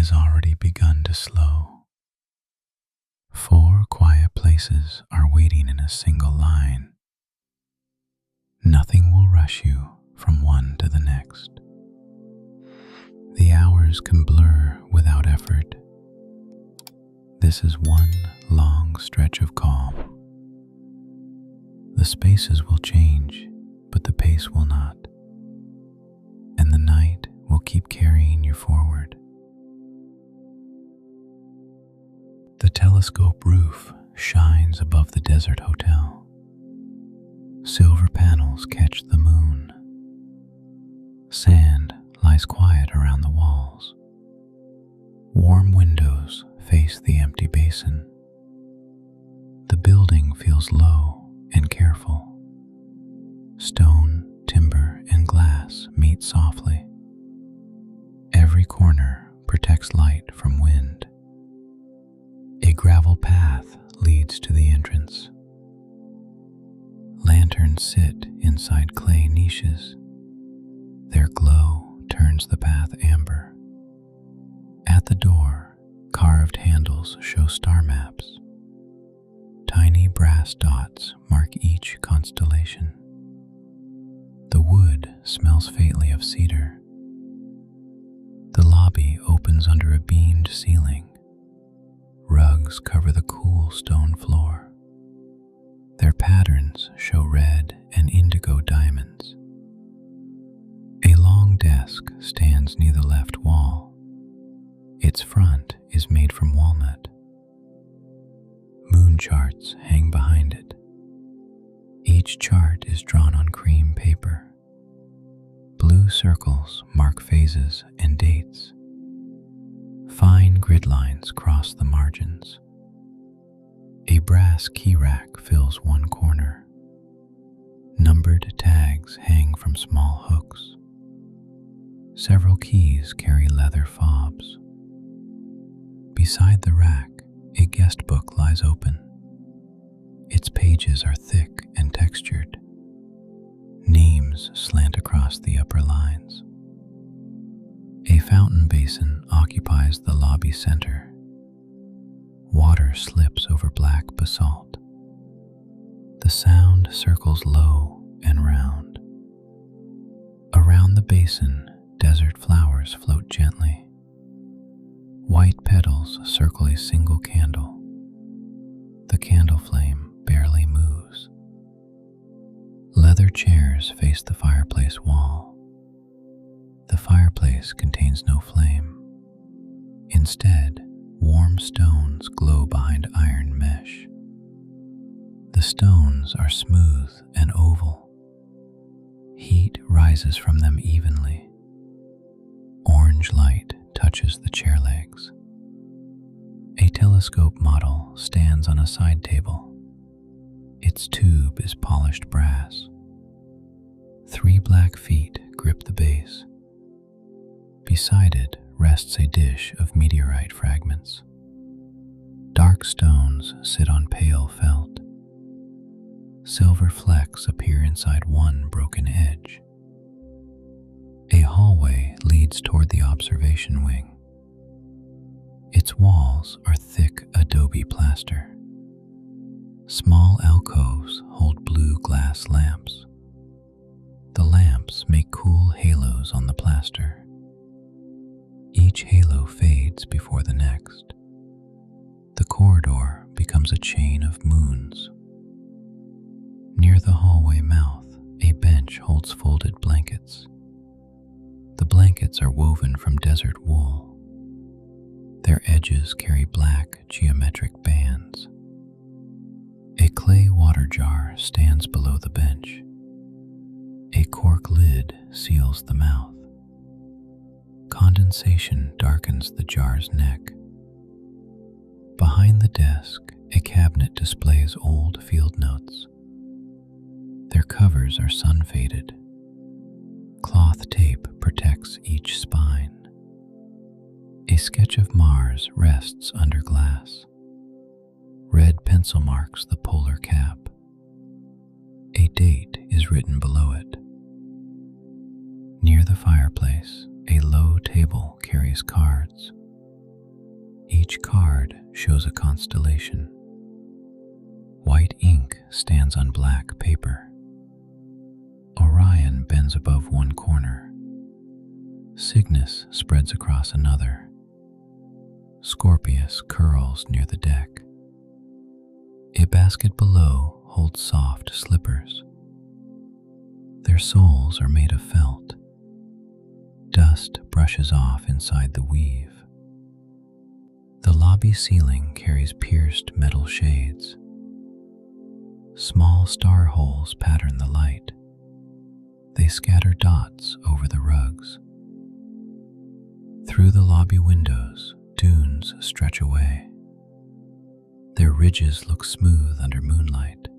has already begun to slow. 4 quiet places are waiting in a single line. Nothing will rush you from one to the next. The hours can blur without effort. This is one long stretch of calm. The spaces will change, but the pace will not. And the night will keep carrying you forward. The telescope roof shines above the desert hotel. Silver panels catch the moon. Sand lies quiet around the walls. Warm windows face the empty basin. The building feels low and careful. Stone, timber, and glass meet softly. Every corner protects light from wind. A gravel path leads to the entrance. Lanterns sit inside clay niches. Their glow turns the path amber. At the door, carved handles show star maps. Tiny brass dots mark each constellation. The wood smells faintly of cedar. The lobby opens under a beamed ceiling. Rugs cover the cool stone floor. Their patterns show red and indigo diamonds. A long desk stands near the left wall. Its front is made from walnut. Moon charts hang behind it. Each chart is drawn on cream paper. Blue circles mark phases and dates. Fine grid lines cross the margins. A brass key rack fills one corner. Numbered tags hang from small hooks. Several keys carry leather fobs. Beside the rack, a guest book lies open. Its pages are thick and textured. Names slant across the upper lines. A fountain basin occupies the lobby center. Water slips over black basalt. The sound circles low and round. Around the basin, desert flowers float gently. White petals circle a single candle. The candle flame barely moves. Leather chairs face the fireplace wall. The fireplace contains no flame. Instead, warm stones glow behind iron mesh. The stones are smooth and oval. Heat rises from them evenly. Orange light touches the chair legs. A telescope model stands on a side table. Its tube is polished brass. 3 black feet grip the base. Beside it rests a dish of meteorite fragments. Dark stones sit on pale felt. Silver flecks appear inside one broken edge. A hallway leads toward the observation wing. Its walls are thick adobe plaster. Small alcoves hold blue glass lamps. The lamps make cool halos on the plaster. Each halo fades before the next. The corridor becomes a chain of moons. Near the hallway mouth, a bench holds folded blankets. The blankets are woven from desert wool. Their edges carry black geometric bands. A clay water jar stands below the bench. A cork lid seals the mouth. Condensation darkens the jar's neck. Behind the desk, a cabinet displays old field notes. Their covers are sun-faded. Cloth tape protects each spine. A sketch of Mars rests under glass. Red pencil marks the polar cap. A date is written below it. Near the fireplace, a low table carries cards. Each card shows a constellation. White ink stands on black paper. Orion bends above one corner. Cygnus spreads across another. Scorpius curls near the deck. A basket below holds soft slippers. Their soles are made of felt. Dust brushes off inside the weave. The lobby ceiling carries pierced metal shades. Small star holes pattern the light. They scatter dots over the rugs. Through the lobby windows, dunes stretch away. Their ridges look smooth under moonlight.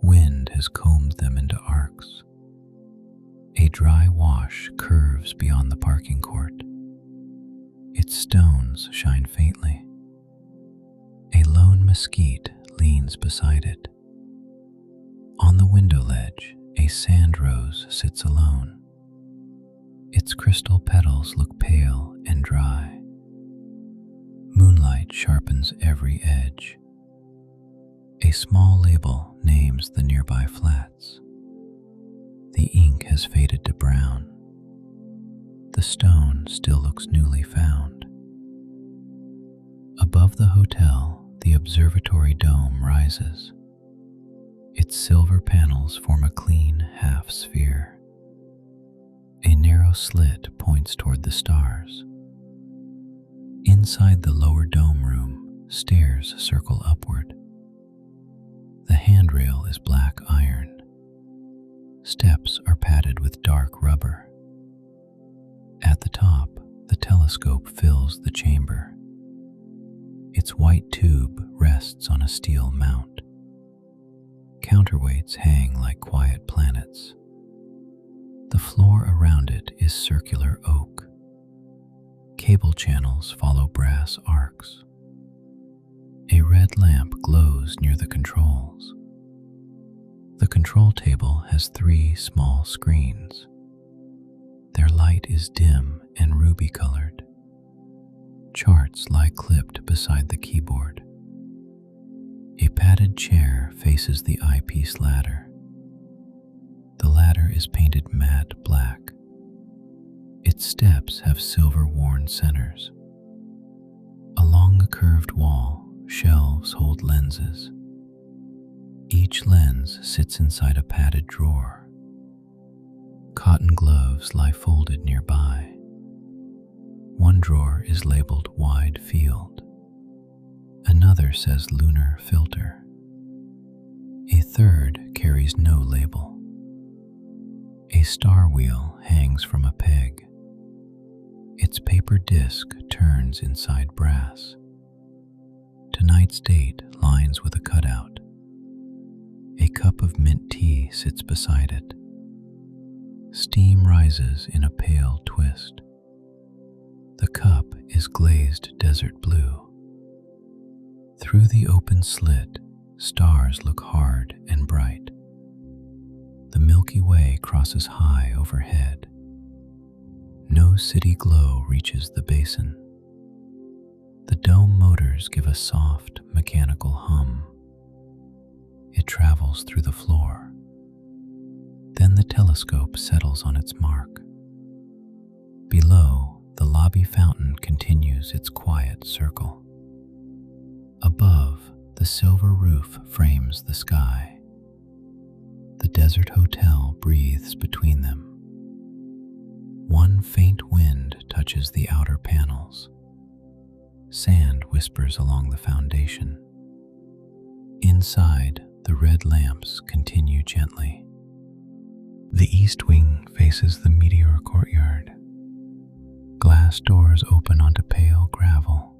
Wind has combed them into arcs. A dry wash curves beyond the parking court. Its stones shine faintly. A lone mesquite leans beside it. On the window ledge, a sand rose sits alone. Its crystal petals look pale and dry. Moonlight sharpens every edge. A small label names the nearby flats. The ink has faded to brown. The stone still looks newly found. Above the hotel, the observatory dome rises. Its silver panels form a clean half-sphere. A narrow slit points toward the stars. Inside the lower dome room, stairs circle upward. The handrail is black iron. Steps are padded with dark rubber. At the top, the telescope fills the chamber. Its white tube rests on a steel mount. Counterweights hang like quiet planets. The floor around it is circular oak. Cable channels follow brass arcs. A red lamp glows near the controls. The control table has 3 small screens. Their light is dim and ruby-colored. Charts lie clipped beside the keyboard. A padded chair faces the eyepiece ladder. The ladder is painted matte black. Its steps have silver-worn centers. Along the curved wall, shelves hold lenses. Each lens sits inside a padded drawer. Cotton gloves lie folded nearby. One drawer is labeled Wide Field. Another says Lunar Filter. A third carries no label. A star wheel hangs from a peg. Its paper disc turns inside brass. Tonight's date lines with a cutout. A cup of mint tea sits beside it. Steam rises in a pale twist. The cup is glazed desert blue. Through the open slit, stars look hard and bright. The Milky Way crosses high overhead. No city glow reaches the basin. The dome motors give a soft, mechanical hum. It travels through the floor. Then the telescope settles on its mark. Below, the lobby fountain continues its quiet circle. Above, the silver roof frames the sky. The desert hotel breathes between them. One faint wind touches the outer panels. Sand whispers along the foundation. Inside, the red lamps continue gently. The east wing faces the meteor courtyard. Glass doors open onto pale gravel.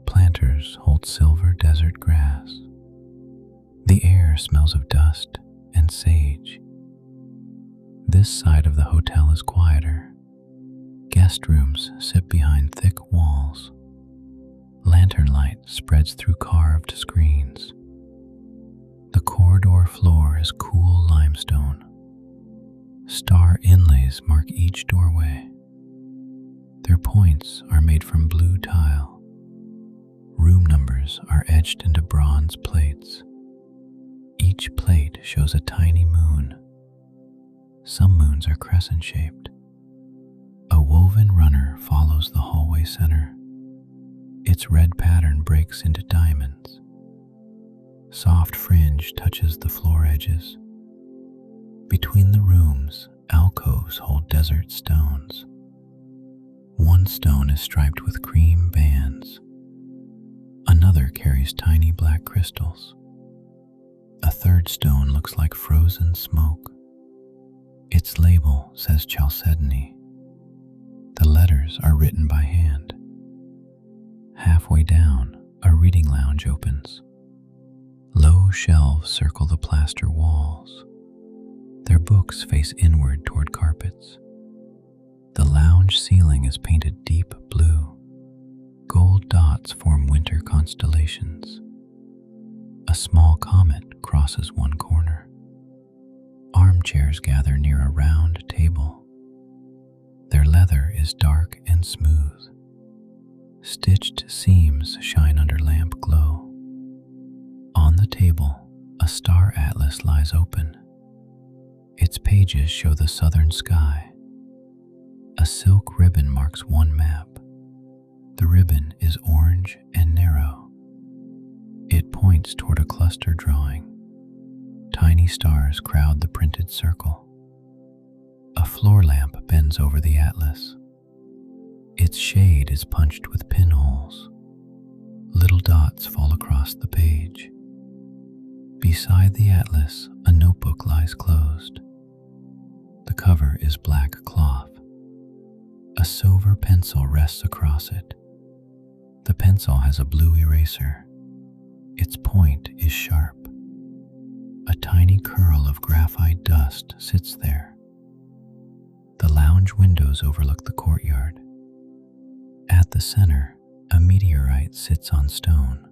Planters hold silver desert grass. The air smells of dust and sage. This side of the hotel is quieter. Guest rooms sit behind thick walls. Lantern light spreads through carved screens. The corridor floor is cool limestone. Star inlays mark each doorway. Their points are made from blue tile. Room numbers are etched into bronze plates. Each plate shows a tiny moon. Some moons are crescent-shaped. A woven runner follows the hallway center. Its red pattern breaks into diamonds. Soft fringe touches the floor edges. Between the rooms, alcoves hold desert stones. One stone is striped with cream bands. Another carries tiny black crystals. A third stone looks like frozen smoke. Its label says Chalcedony. The letters are written by hand. Halfway down, a reading lounge opens. Low shelves circle the plaster walls. Their books face inward toward carpets. The lounge ceiling is painted deep blue. Gold dots form winter constellations. A small comet crosses one corner. Armchairs gather near a round table. Their leather is dark and smooth. Stitched seams shine under lamp glow. On the table, a star atlas lies open. Its pages show the southern sky. A silk ribbon marks one map. The ribbon is orange and narrow. It points toward a cluster drawing. Tiny stars crowd the printed circle. A floor lamp bends over the atlas. Its shade is punched with pinholes. Little dots fall across the page. Beside the atlas, a notebook lies closed. The cover is black cloth. A silver pencil rests across it. The pencil has a blue eraser. Its point is sharp. A tiny curl of graphite dust sits there. The lounge windows overlook the courtyard. At the center, a meteorite sits on stone.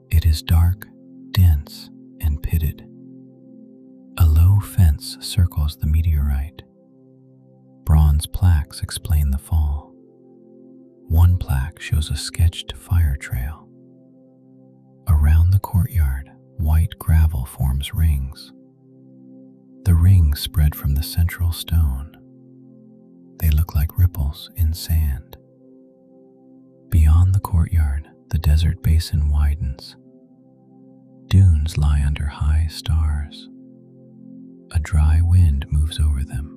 It is dark, dense, and pitted. A low fence circles the meteorite. Bronze plaques explain the fall. One plaque shows a sketched fire trail. Around the courtyard, white gravel forms rings. The rings spread from the central stone. They look like ripples in sand. Beyond the courtyard, the desert basin widens. Dunes lie under high stars. A dry wind moves over them.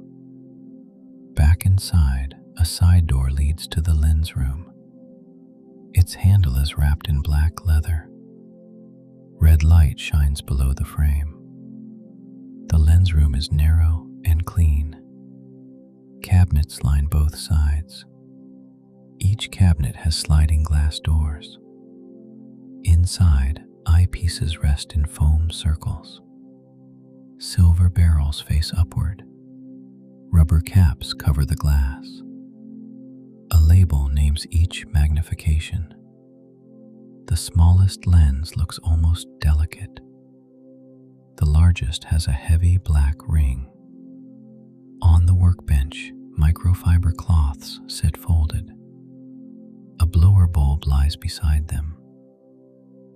Back inside, a side door leads to the lens room. Its handle is wrapped in black leather. Red light shines below the frame. The lens room is narrow and clean. Cabinets line both sides. Each cabinet has sliding glass doors. Inside, eyepieces rest in foam circles. Silver barrels face upward. Rubber caps cover the glass. A label names each magnification. The smallest lens looks almost delicate. The largest has a heavy black ring. On the workbench, microfiber cloths sit folded. A blower bulb lies beside them.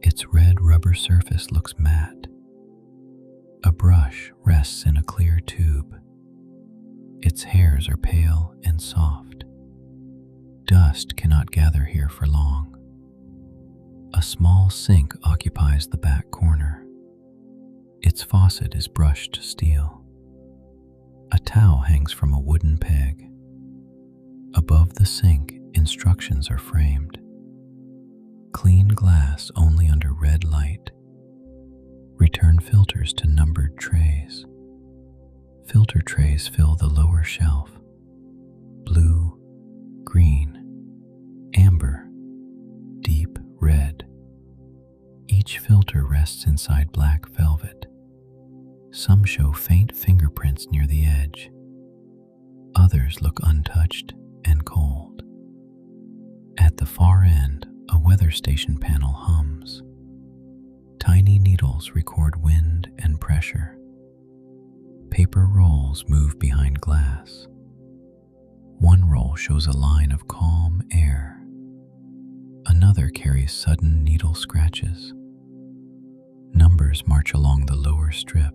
Its red rubber surface looks matte. A brush rests in a clear tube. Its hairs are pale and soft. Dust cannot gather here for long. A small sink occupies the back corner. Its faucet is brushed steel. A towel hangs from a wooden peg. Above the sink, instructions are framed. Clean glass only under red light. Return filters to numbered trays. Filter trays fill the lower shelf. Blue, green, amber, deep red. Each filter rests inside black velvet. Some show faint fingerprints near the edge. Others look untouched and cold. At the far end, a weather station panel hums. Tiny needles record wind and pressure. Paper rolls move behind glass. One roll shows a line of calm air. Another carries sudden needle scratches. Numbers march along the lower strip.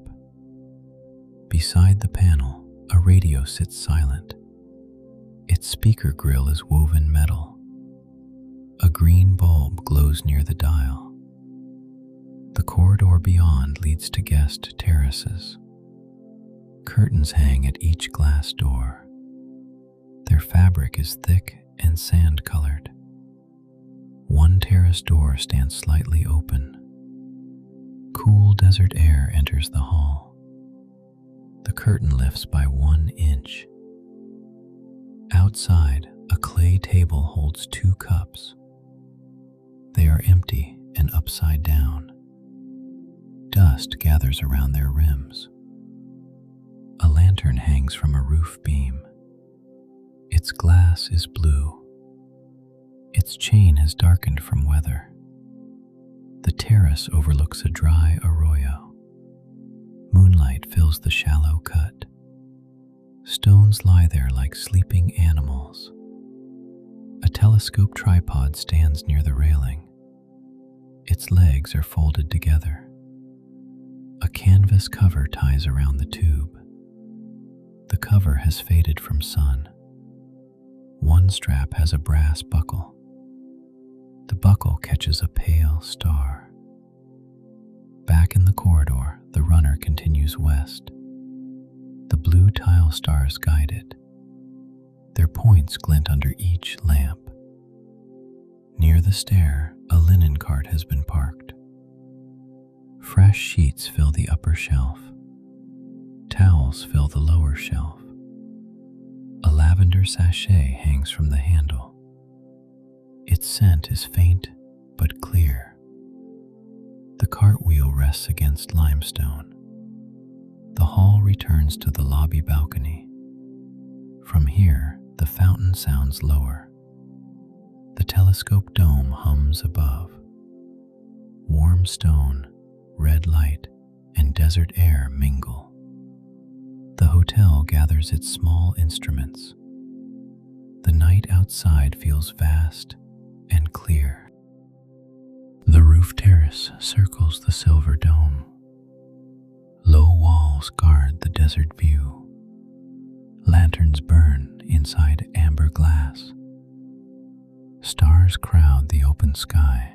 Beside the panel, a radio sits silent. Its speaker grill is woven metal. A green bulb glows near the dial. The corridor beyond leads to guest terraces. Curtains hang at each glass door. Their fabric is thick and sand-colored. One terrace door stands slightly open. Cool desert air enters the hall. The curtain lifts by 1 inch. Outside, a clay table holds 2 cups. They are empty and upside down. Dust gathers around their rims. A lantern hangs from a roof beam. Its glass is blue. Its chain has darkened from weather. The terrace overlooks a dry arroyo. Moonlight fills the shallow cut. Stones lie there like sleeping animals. A telescope tripod stands near the railing. Its legs are folded together. A canvas cover ties around the tube. The cover has faded from sun. One strap has a brass buckle. The buckle catches a pale star. Back in the corridor, the runner continues west. The blue tile stars guide it. Their points glint under each lamp. Near the stair, a linen cart has been parked. Fresh sheets fill the upper shelf. Towels fill the lower shelf. A lavender sachet hangs from the handle. Its scent is faint but clear. The cartwheel rests against limestone. The hall returns to the lobby balcony. From here, the fountain sounds lower. The telescope dome hums above. Warm stone, red light, and desert air mingle. The hotel gathers its small instruments. The night outside feels vast and clear. The roof terrace circles the silver dome. Low walls guard the desert view. Lanterns burn inside amber glass. Stars crowd the open sky.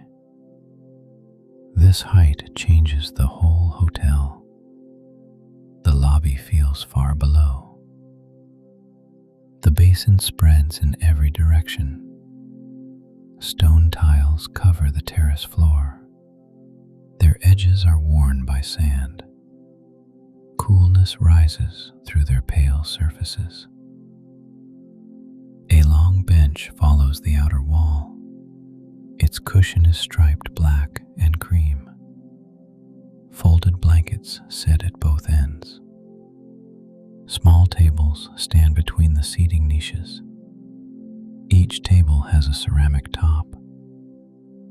This height changes the whole hotel. The lobby feels far below. The basin spreads in every direction. Stone tiles cover the terrace floor. Their edges are worn by sand. Coolness rises through their pale surfaces. A long bench follows the outer wall. Its cushion is striped black and cream. Folded blankets sit at both ends. Small tables stand between the seating niches. Each table has a ceramic top.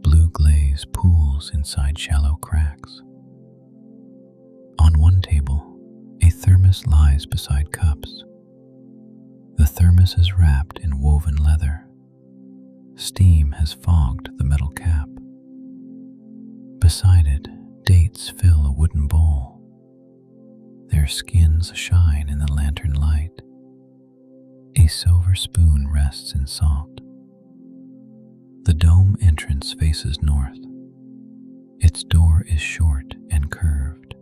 Blue glaze pools inside shallow cracks. On one table, a thermos lies beside cups. The thermos is wrapped in woven leather. Steam has fogged the metal cap. Beside it, dates fill a wooden bowl. Their skins shine in the lantern light. A silver spoon rests in salt. The dome entrance faces north. Its door is short and curved.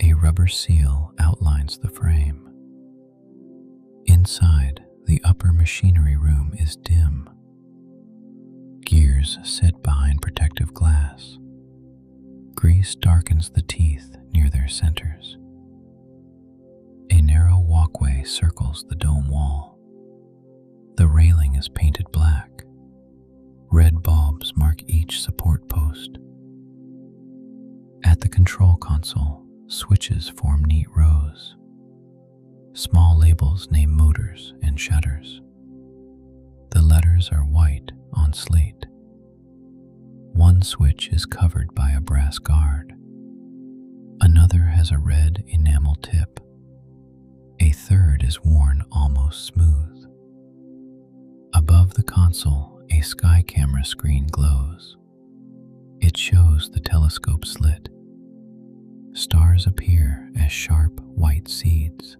A rubber seal outlines the frame. Inside, the upper machinery room is dim. Gears sit behind protective glass. Grease darkens the teeth near their centers. A narrow walkway circles the dome wall. The railing is painted black. Red bulbs mark each support post. At the control console, switches form neat rows. Small labels name motors and shutters. The letters are white on slate. One switch is covered by a brass guard. Another has a red enamel tip. A third is worn almost smooth. Above the console, a sky camera screen glows. It shows the telescope slit. Stars appear as sharp white seeds.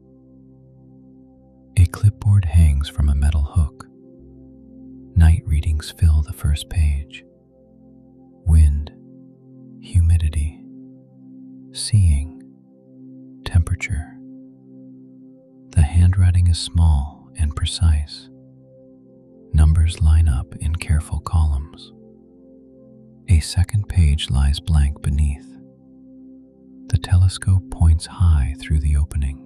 A clipboard hangs from a metal hook. Night readings fill the first page. Wind, humidity, seeing, temperature. The handwriting is small and precise. Numbers line up in careful columns. A second page lies blank beneath. The telescope points high through the opening.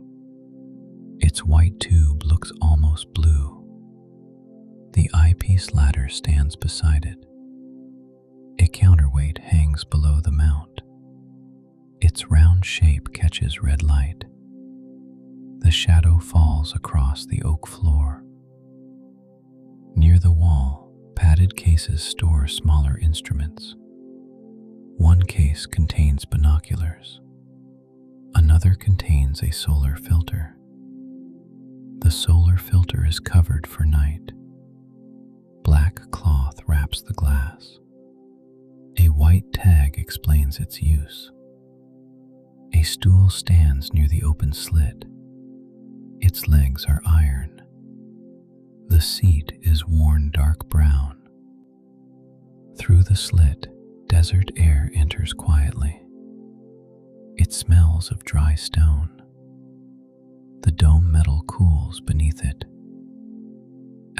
Its white tube looks almost blue. The eyepiece ladder stands beside it. A counterweight hangs below the mount. Its round shape catches red light. The shadow falls across the oak floor. Near the wall, padded cases store smaller instruments. One case contains binoculars. Another contains a solar filter. The solar filter is covered for night. Black cloth wraps the glass. A white tag explains its use. A stool stands near the open slit. Its legs are iron. The seat is worn dark brown. Through the slit, desert air enters quietly. It smells of dry stone. The dome metal cools beneath it.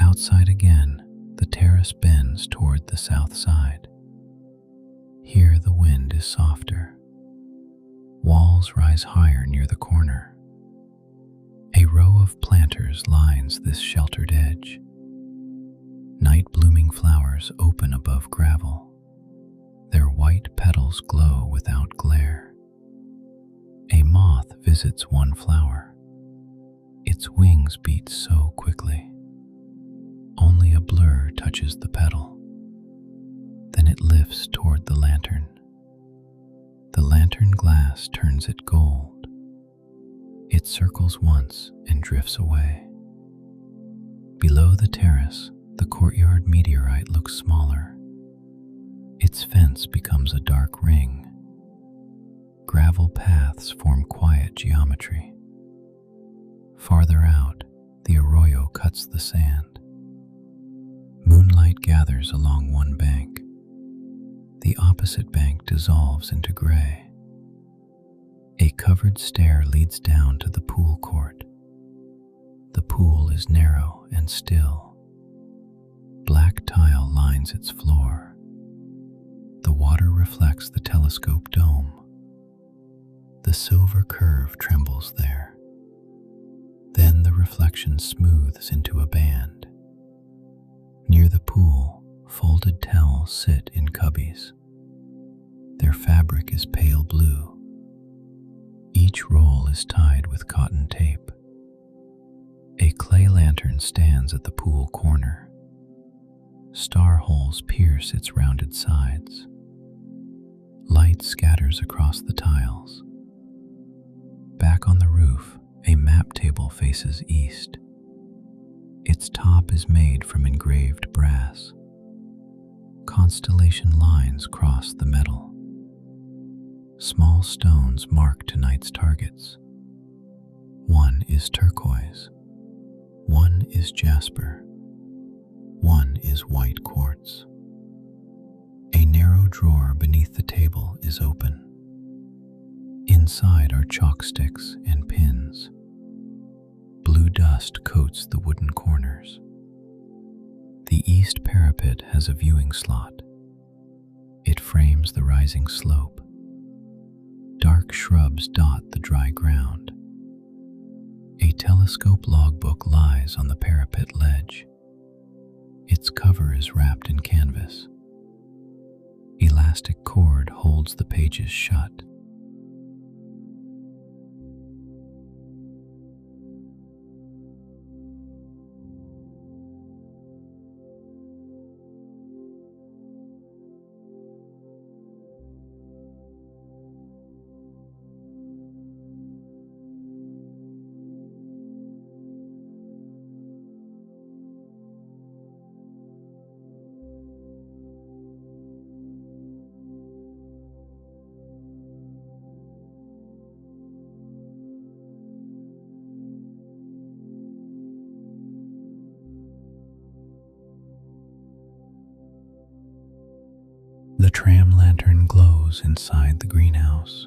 Outside again, the terrace bends toward the south side. Here the wind is softer. Walls rise higher near the corner. A row of planters lines this sheltered edge. Night-blooming flowers open above gravel. Their white petals glow without glare. A moth visits one flower. Its wings beat so quickly. Only a blur touches the petal. Then it lifts toward the lantern. The lantern glass turns it gold. It circles once and drifts away. Below the terrace, the courtyard meteorite looks smaller. Its fence becomes a dark ring. Gravel paths form quiet geometry. Farther out, the arroyo cuts the sand. Moonlight gathers along one bank. The opposite bank dissolves into gray. A covered stair leads down to the pool court. The pool is narrow and still. Black tile lines its floor. The water reflects the telescope dome. The silver curve trembles there. Then the reflection smooths into a band. Near the pool, folded towels sit in cubbies. Their fabric is pale blue. Each roll is tied with cotton tape. A clay lantern stands at the pool corner. Star holes pierce its rounded sides. Light scatters across the tiles. Back on the roof, a map table faces east. Its top is made from engraved brass. Constellation lines cross the metal. Small stones mark tonight's targets. One is turquoise. One is jasper. One is white quartz. A narrow drawer beneath the table is open. Inside are chalk sticks and pins. Blue dust coats the wooden corners. The east parapet has a viewing slot. It frames the rising slope. Dark shrubs dot the dry ground. A telescope logbook lies on the parapet ledge. Its cover is wrapped in canvas. Elastic cord holds the pages shut. sun glows inside the greenhouse.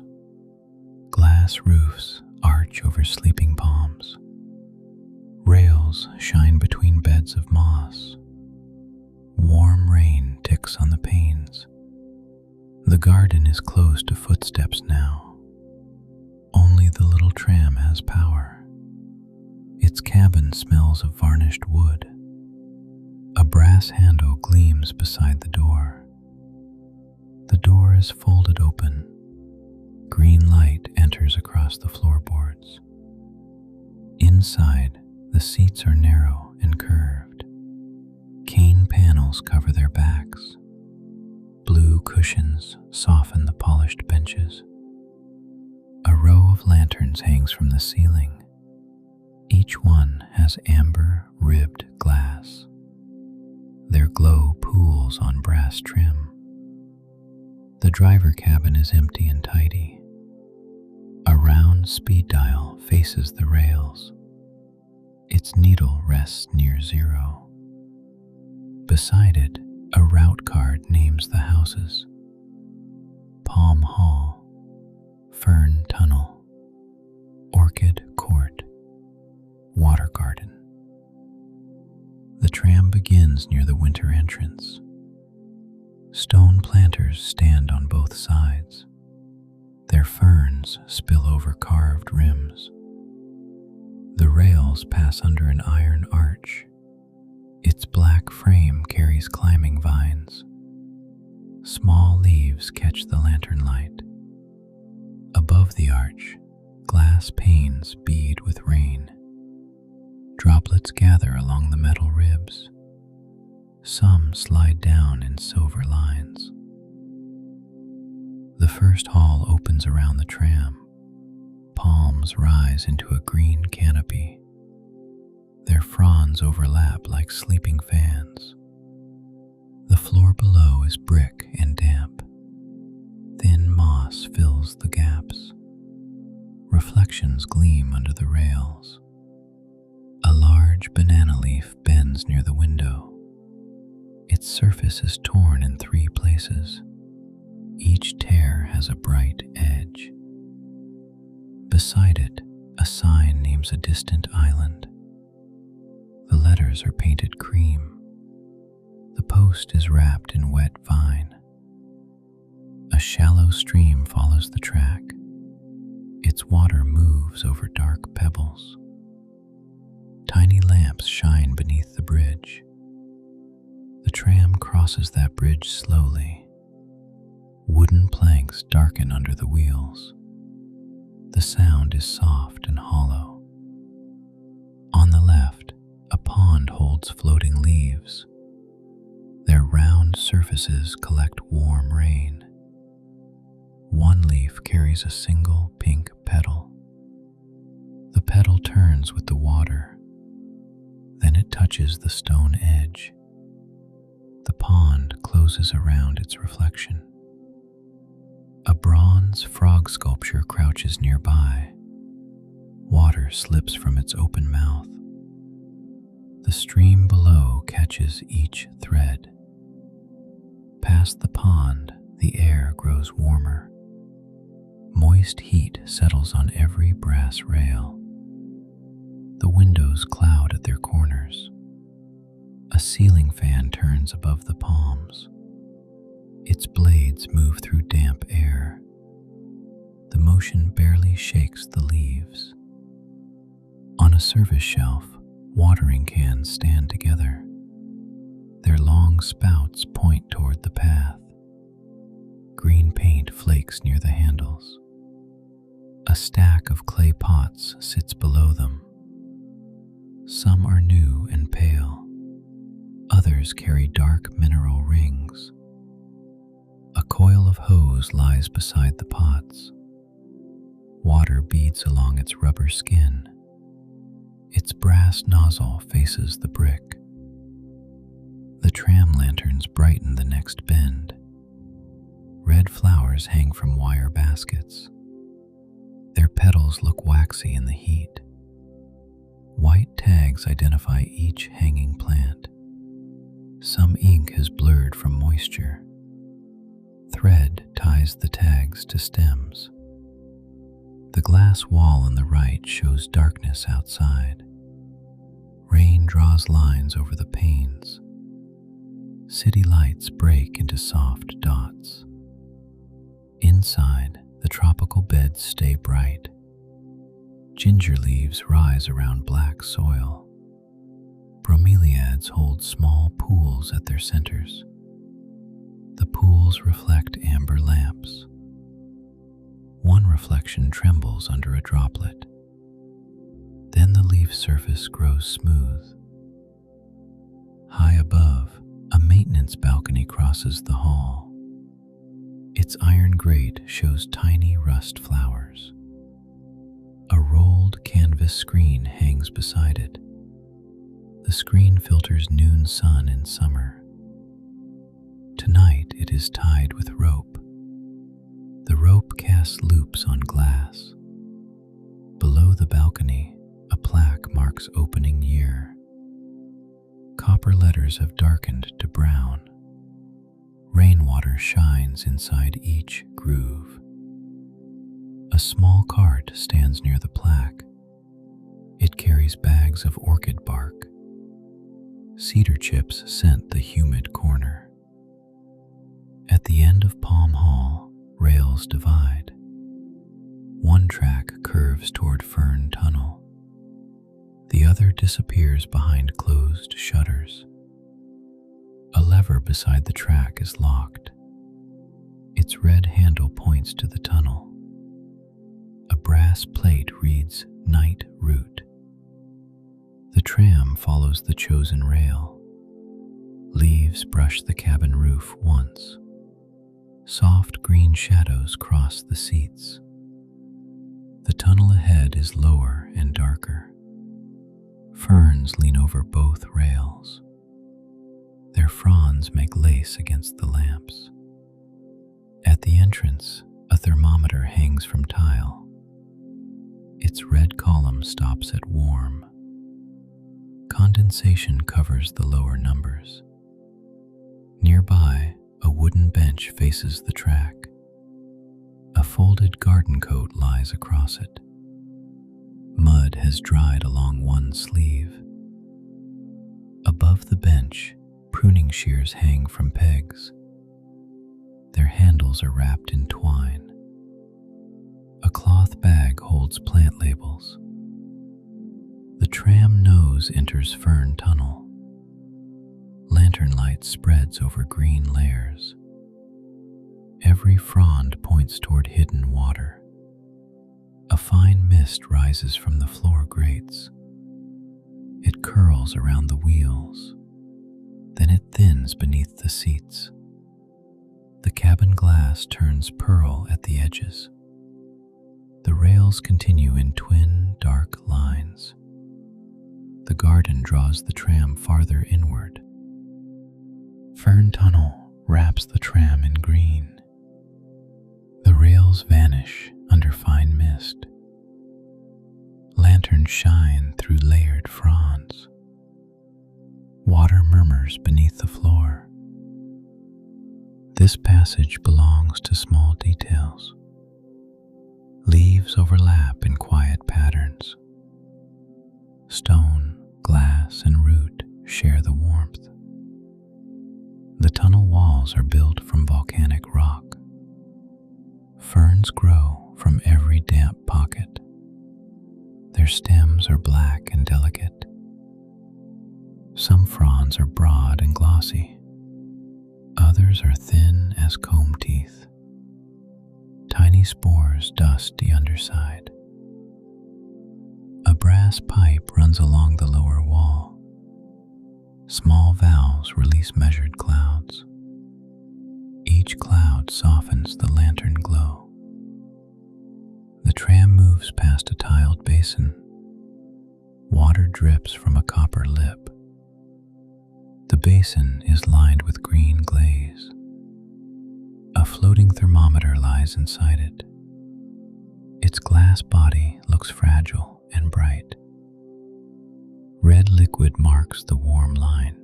Glass roofs arch over sleeping palms. Rails shine between beds of moss. Warm rain ticks on the panes. The garden is close to footsteps now. Only the little tram has power. Its cabin smells of varnished wood. A brass handle gleams beside the door. The door is folded open. Green light enters across the floorboards. Inside, the seats are narrow and curved. Cane panels cover their backs. Blue cushions soften the polished benches. A row of lanterns hangs from the ceiling. Each one has amber-ribbed glass. Their glow pools on brass trim. The driver cabin is empty and tidy. A round speed dial faces the rails. Its needle rests near 0. Beside it, a route card names the houses: Palm Hall, Fern Tunnel, Orchid Court, Water Garden. The tram begins near the winter entrance. Stone planters stand on both sides. Their ferns spill over carved rims. The rails pass under an iron arch. Its black frame carries climbing vines. Small leaves catch the lantern light. Above the arch, glass panes bead with rain. Droplets gather along the metal ribs. Some slide down in silver lines. The first hall opens around the tram. Palms rise into a green canopy. Their fronds overlap like sleeping fans. The floor below is brick and damp. Thin moss fills the gaps. Reflections gleam under the rails. A large banana leaf bends near the window. Its surface is torn in 3 places. Each tear has a bright edge. Beside it, a sign names a distant island. The letters are painted cream. The post is wrapped in wet vine. A shallow stream follows the track. Its water moves over dark pebbles. Tiny lamps shine beneath the bridge. The tram crosses that bridge slowly. Wooden planks darken under the wheels. The sound is soft and hollow. On the left, a pond holds floating leaves. Their round surfaces collect warm rain. One leaf carries a single pink petal. The petal turns with the water. Then it touches the stone edge. The pond closes around its reflection. A bronze frog sculpture crouches nearby. Water slips from its open mouth. The stream below catches each thread. Past the pond, the air grows warmer. Moist heat settles on every brass rail. The windows cloud at their corners. A ceiling fan turns above the palms. Its blades move through damp air. The motion barely shakes the leaves. On a service shelf, watering cans stand together. Their long spouts point toward the path. Green paint flakes near the handles. A stack of clay pots sits below them. Some are new and pale. Others carry dark mineral rings. A coil of hose lies beside the pots. Water beads along its rubber skin. Its brass nozzle faces the brick. The tram lanterns brighten the next bend. Red flowers hang from wire baskets. Their petals look waxy in the heat. White tags identify each hanging plant. Some ink has blurred from moisture. Thread ties ties the tags to stems. The glass wall on the right shows darkness outside. Rain draws lines over the panes. City lights break into soft dots. Inside, the tropical beds stay bright. Ginger leaves rise around black soil. Bromeliads hold small pools at their centers. The pools reflect amber lamps. One reflection trembles under a droplet. Then the leaf surface grows smooth. High above, a maintenance balcony crosses the hall. Its iron grate shows tiny rust flowers. A rolled canvas screen hangs beside it. The screen filters noon sun in summer. Tonight it is tied with rope. The rope casts loops on glass. Below the balcony, a plaque marks opening year. Copper letters have darkened to brown. Rainwater shines inside each groove. A small cart stands near the plaque. It carries bags of orchid bark. Cedar chips scent the humid corner. At the end of Palm Hall, rails divide. One track curves toward Fern Tunnel. The other disappears behind closed shutters. A lever beside the track is locked. Its red handle points to the tunnel. A brass plate reads Night Route. The tram follows the chosen rail. Leaves brush the cabin roof once. Soft green shadows cross the seats. The tunnel ahead is lower and darker. Ferns lean over both rails. Their fronds make lace against the lamps. At the entrance, a thermometer hangs from tile. Its red column stops at warm. Condensation covers the lower numbers. Nearby, a wooden bench faces the track. A folded garden coat lies across it. Mud has dried along one sleeve. Above the bench, pruning shears hang from pegs. Their handles are wrapped in twine. A cloth bag holds plant labels. The tram nose enters Fern Tunnel. Lantern light spreads over green layers. Every frond points toward hidden water. A fine mist rises from the floor grates. It curls around the wheels. Then it thins beneath the seats. The cabin glass turns pearl at the edges. The rails continue in twin, dark lines. The garden draws the tram farther inward. Fern Tunnel wraps the tram in green. The rails vanish under fine mist. Lanterns shine through layered fronds. Water murmurs beneath the floor. This passage belongs to small details. Leaves overlap in quiet patterns. Stone, glass, and root share the warmth. The tunnel walls are built from volcanic rock. Ferns grow from every damp pocket. Their stems are black and delicate. Some fronds are broad and glossy. Others are thin as comb teeth. Tiny spores dust the underside. A brass pipe runs along the lower wall. Small valves release measured clouds. Each cloud softens the lantern glow. The tram moves past a tiled basin. Water drips from a copper lip. The basin is lined with green glaze. A floating thermometer lies inside it. Its glass body looks fragile and bright. Red liquid marks the warm line.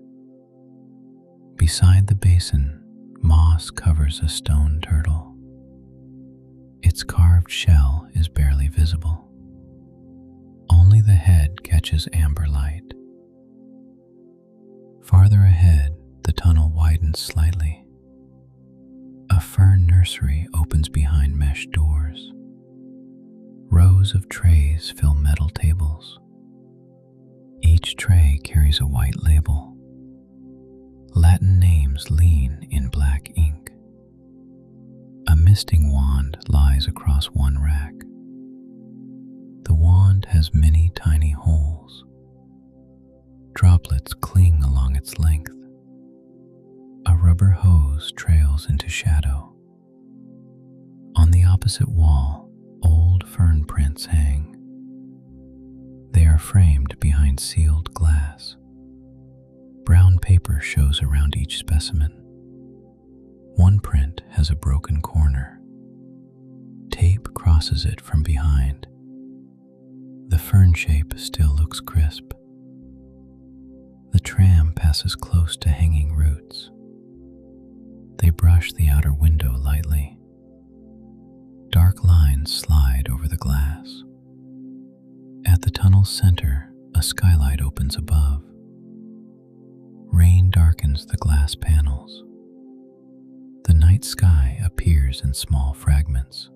Beside the basin, moss covers a stone turtle. Its carved shell is barely visible. Only the head catches amber light. Farther ahead, the tunnel widens slightly. A fern nursery opens behind mesh doors. Rows of trays fill metal tables. Each tray carries a white label. Latin names lean in black ink. A misting wand lies across one rack. The wand has many tiny holes. Droplets cling along its length. A rubber hose trails into shadow. On the opposite wall, old fern prints hang. They are framed behind sealed glass. Brown paper shows around each specimen. One print has a broken corner. Tape crosses it from behind. The fern shape still looks crisp. The tram passes close to hanging roots. They brush the outer window lightly. Dark lines slide over the glass. At the tunnel's center, a skylight opens above. Rain darkens the glass panels. The night sky appears in small fragments.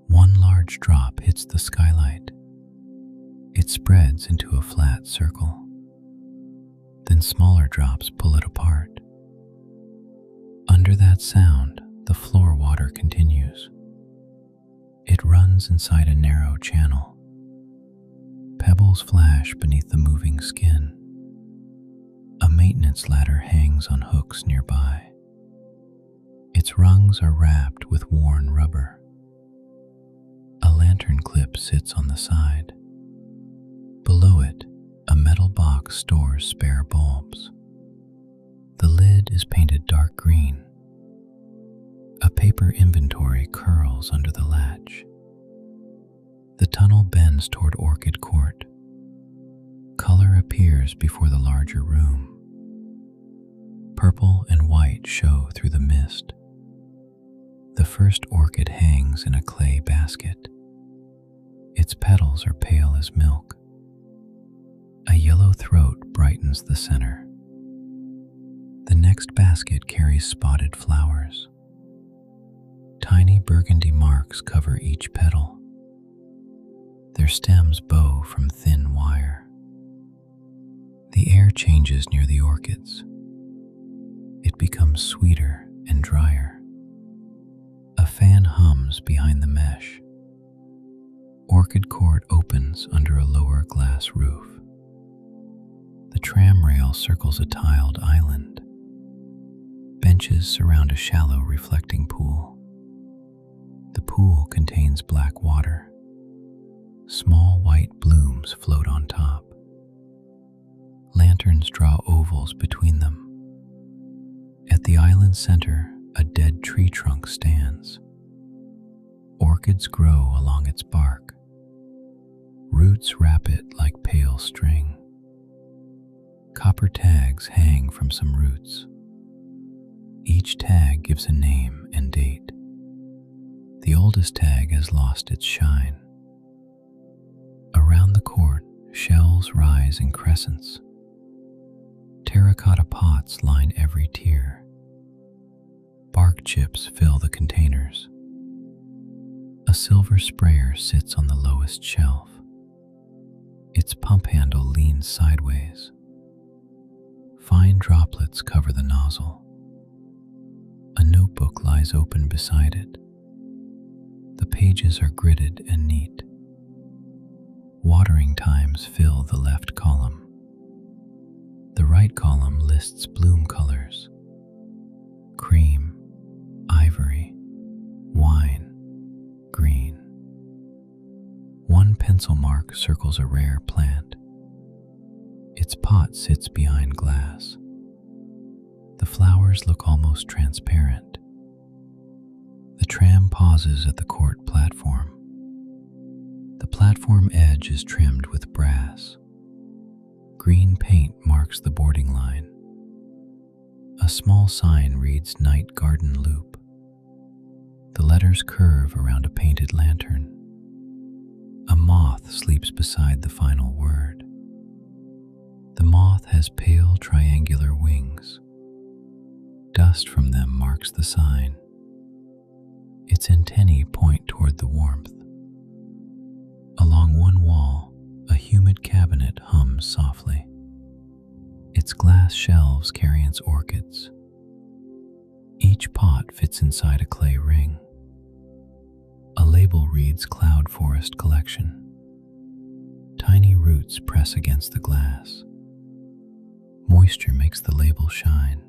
One large drop hits the skylight. It spreads into a flat circle. Then smaller drops pull it apart. Under that sound, the floor water continues. It runs inside a narrow channel. Pebbles flash beneath the moving skin. A maintenance ladder hangs on hooks nearby. Its rungs are wrapped with worn rubber. A lantern clip sits on the side. Below it, a metal box stores spare bulbs. The lid is painted dark green. A paper inventory curls under the latch. The tunnel bends toward Orchid Court. Color appears before the larger room. Purple and white show through the mist. The first orchid hangs in a clay basket. Its petals are pale as milk. A yellow throat brightens the center. The next basket carries spotted flowers. Tiny burgundy marks cover each petal. Their stems bow from thin wire. The air changes near the orchids. It becomes sweeter and drier. A fan hums behind the mesh. Orchid Court opens under a lower glass roof. The tram rail circles a tiled island. Benches surround a shallow reflecting pool. The pool contains black water. Small white blooms float on top. Lanterns draw ovals between them. At the island's center, a dead tree trunk stands. Orchids grow along its bark. Roots wrap it like pale string. Copper tags hang from some roots. Each tag gives a name and date. The oldest tag has lost its shine. Around the court, shells rise in crescents. Terracotta pots line every tier. Bark chips fill the containers. A silver sprayer sits on the lowest shelf. Its pump handle leans sideways. Fine droplets cover the nozzle. A notebook lies open beside it. The pages are gridded and neat. Watering times fill the left column. The right column lists bloom colors: cream, ivory, wine, green. One pencil mark circles a rare plant. Its pot sits behind glass. The flowers look almost transparent. The tram pauses at the court platform. The platform edge is trimmed with brass. Green paint marks the boarding line. A small sign reads Night Garden Loop. The letter Letters curve around a painted lantern. A moth sleeps beside the final word. The moth has pale triangular wings. Dust from them marks the sign. Its antennae point toward the warmth. Along one wall, a humid cabinet hums softly. Its glass shelves carry its orchids. Each pot fits inside a clay ring. A label reads Cloud Forest Collection. Tiny roots press against the glass. Moisture makes the label shine.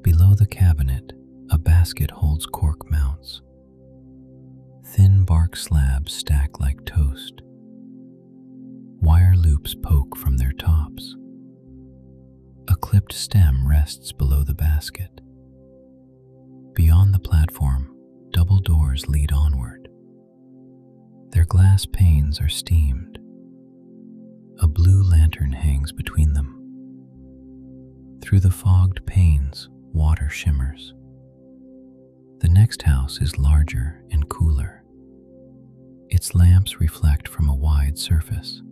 Below the cabinet, a basket holds cork mounts. Thin bark slabs stack like toast. Wire loops poke from their tops. A clipped stem rests below the basket. Beyond the platform, double doors lead onward. Their glass panes are steamed. A blue lantern hangs between them. Through the fogged panes, water shimmers. The next house is larger and cooler. Its lamps reflect from a wide surface.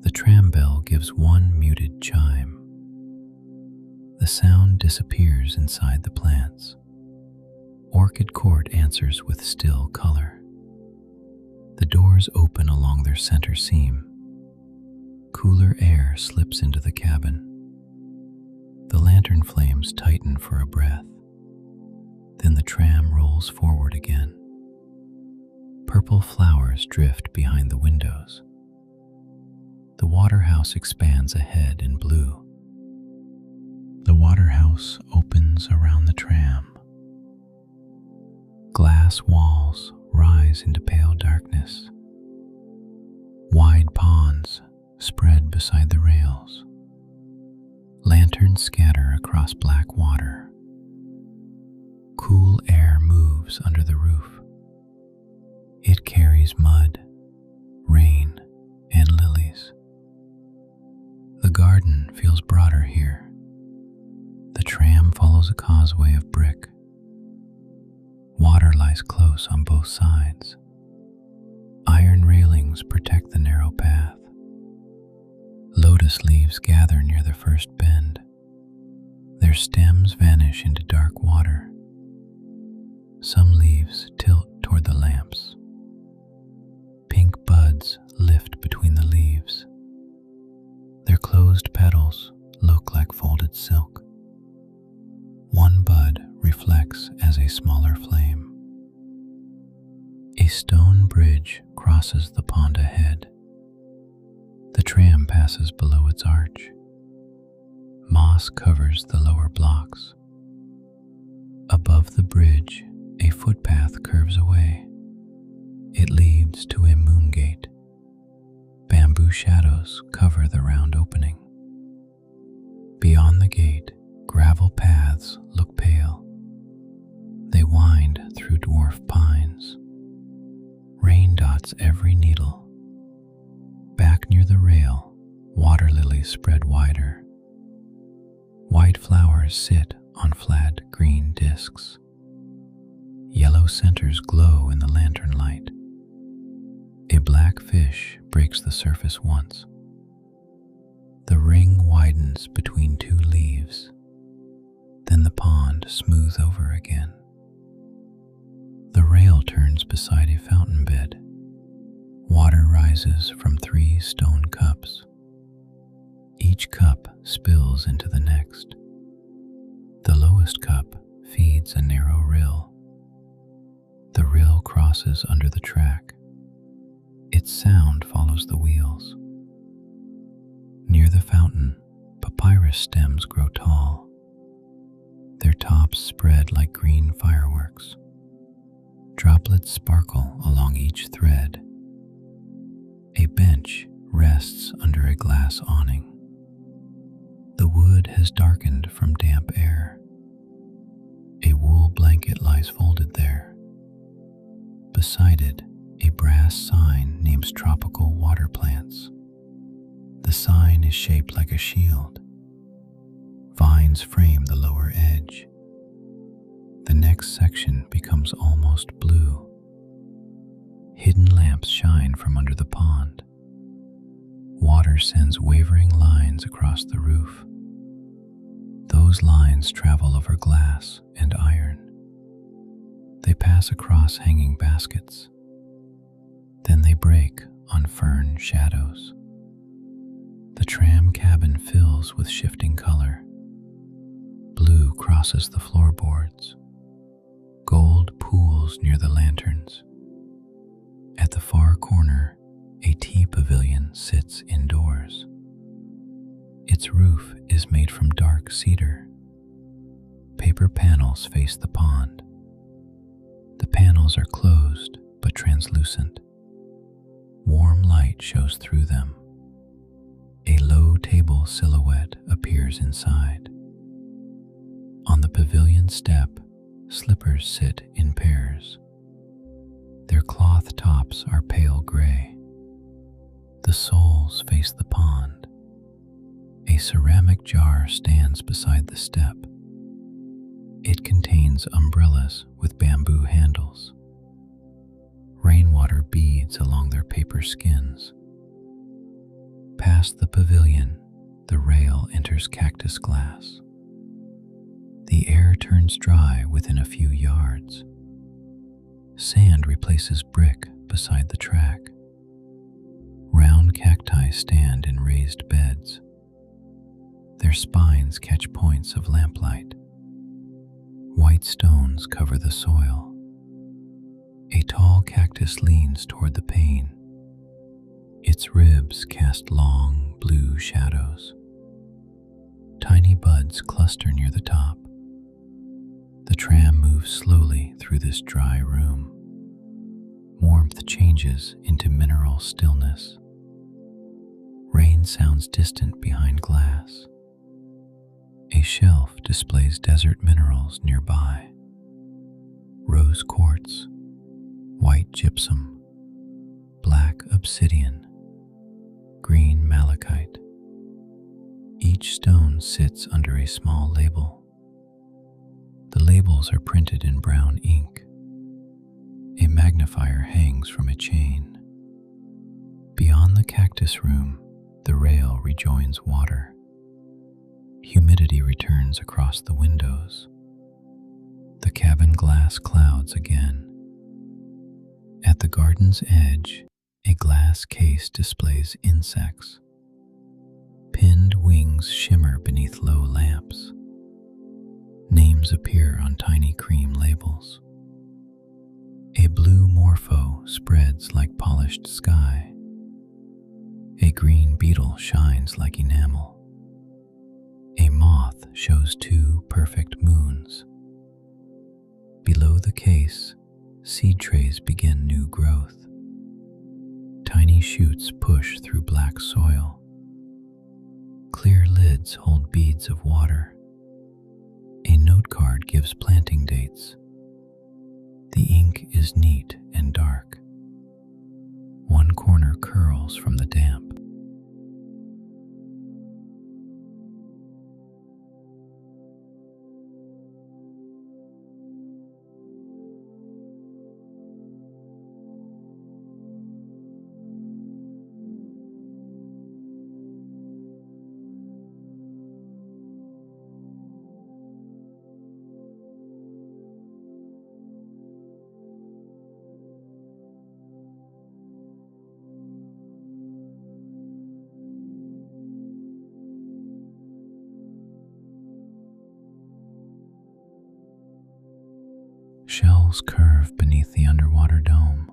The tram bell gives one muted chime. The sound disappears inside the plants. Orchid Court answers with still color. The doors open along their center seam. Cooler air slips into the cabin. The lantern flames tighten for a breath. Then the tram rolls forward again. Purple flowers drift behind the windows. The waterhouse expands ahead in blue. The waterhouse opens around the tram. Glass walls rise into pale darkness. Wide ponds spread beside the rails. Lanterns scatter across black water. Cool air moves under the roof. It carries mud, rain, and lilies. The garden feels broader here. The tram follows a causeway of brick. Water lies close on both sides. Iron railings protect the narrow path. Lotus leaves gather near the first bend. Their stems vanish into dark water. Some leaves tilt toward the lamps. Pink buds lift between the leaves. Their closed petals look like folded silk. One bud reflects as a smaller flame. A stone bridge crosses the pond ahead. The tram passes below its arch. Moss covers the lower blocks. Above the bridge, a footpath curves away. It leads to a moon gate. Bamboo shadows cover the round opening. Beyond the gate, gravel paths look pale. They wind through dwarf pines. Rain dots every needle. Back near the rail, water lilies spread wider. White flowers sit on flat green discs. Yellow centers glow in the lantern light. A black fish breaks the surface once. The ring widens between two leaves. Then the pond smooths over again. The rail turns beside a fountain bed. Water rises from 3 stone cups. Each cup spills into the next. The lowest cup feeds a narrow rill. The rill crosses under the track. Its sound follows the wheels. Near the fountain, papyrus stems grow tall. Their tops spread like green fireworks. Droplets sparkle along each thread. A bench rests under a glass awning. The wood has darkened from damp air. A wool blanket lies folded there. Beside it, a brass sign names tropical water plants. The sign is shaped like a shield. Vines frame the lower edge. The next section becomes almost blue. Hidden lamps shine from under the pond. Water sends wavering lines across the roof. Those lines travel over glass and iron. They pass across hanging baskets. Then they break on fern shadows. The tram cabin fills with shifting color. Blue crosses the floorboards. Gold pools near the lanterns. At the far corner, a tea pavilion sits indoors. Its roof is made from dark cedar. Paper panels face the pond. The panels are closed but translucent. Warm light shows through them. A low table silhouette appears inside. On the pavilion step, slippers sit in pairs. Their cloth tops are pale gray. The soles face the pond. A ceramic jar stands beside the step. It contains umbrellas with bamboo handles. Rainwater beads along their paper skins. Past the pavilion, the rail enters cactus glass. The air turns dry within a few yards. Sand replaces brick beside the track. Round cacti stand in raised beds. Their spines catch points of lamplight. White stones cover the soil. A tall cactus leans toward the pane. Its ribs cast long, blue shadows. Tiny buds cluster near the top. The tram moves slowly through this dry room. Warmth changes into mineral stillness. Rain sounds distant behind glass. A shelf displays desert minerals nearby. Rose quartz, white gypsum, black obsidian, green malachite. Each stone sits under a small label. The labels are printed in brown ink. A magnifier hangs from a chain. Beyond the cactus room, the rail rejoins water. Humidity returns across the windows. The cabin glass clouds again. At the garden's edge, a glass case displays insects. Pinned wings shimmer beneath low lamps. Names appear on tiny cream labels. A blue morpho spreads like polished sky. A green beetle shines like enamel. A moth shows two perfect moons. Below the case, seed trays begin new growth. Tiny shoots push through black soil. Clear lids hold beads of water. A note card gives planting dates. The ink is neat and dark. One corner curls from the damp. Shelves curve beneath the underwater dome.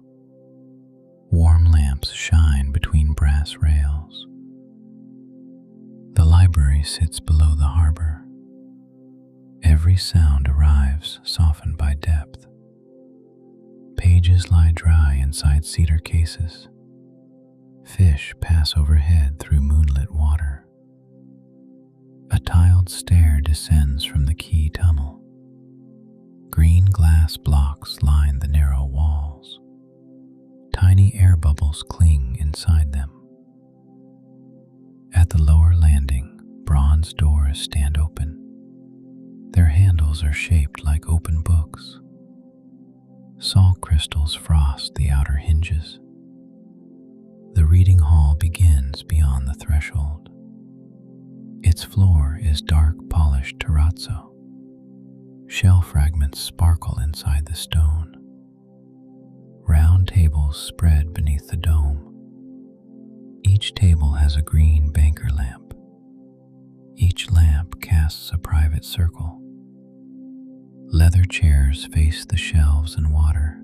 Warm lamps shine between brass rails. The library sits below the harbor. Every sound arrives softened by depth. Pages lie dry inside cedar cases. Fish pass overhead through moonlit water. A tiled stair descends from the quay tunnel. Green glass blocks line the narrow walls. Tiny air bubbles cling inside them. At the lower landing, bronze doors stand open. Their handles are shaped like open books. Salt crystals frost the outer hinges. The reading hall begins beyond the threshold. Its floor is dark polished terrazzo. Shell fragments sparkle inside the stone. Round tables spread beneath the dome. Each table has a green banker lamp. Each lamp casts a private circle. Leather chairs face the shelves and water.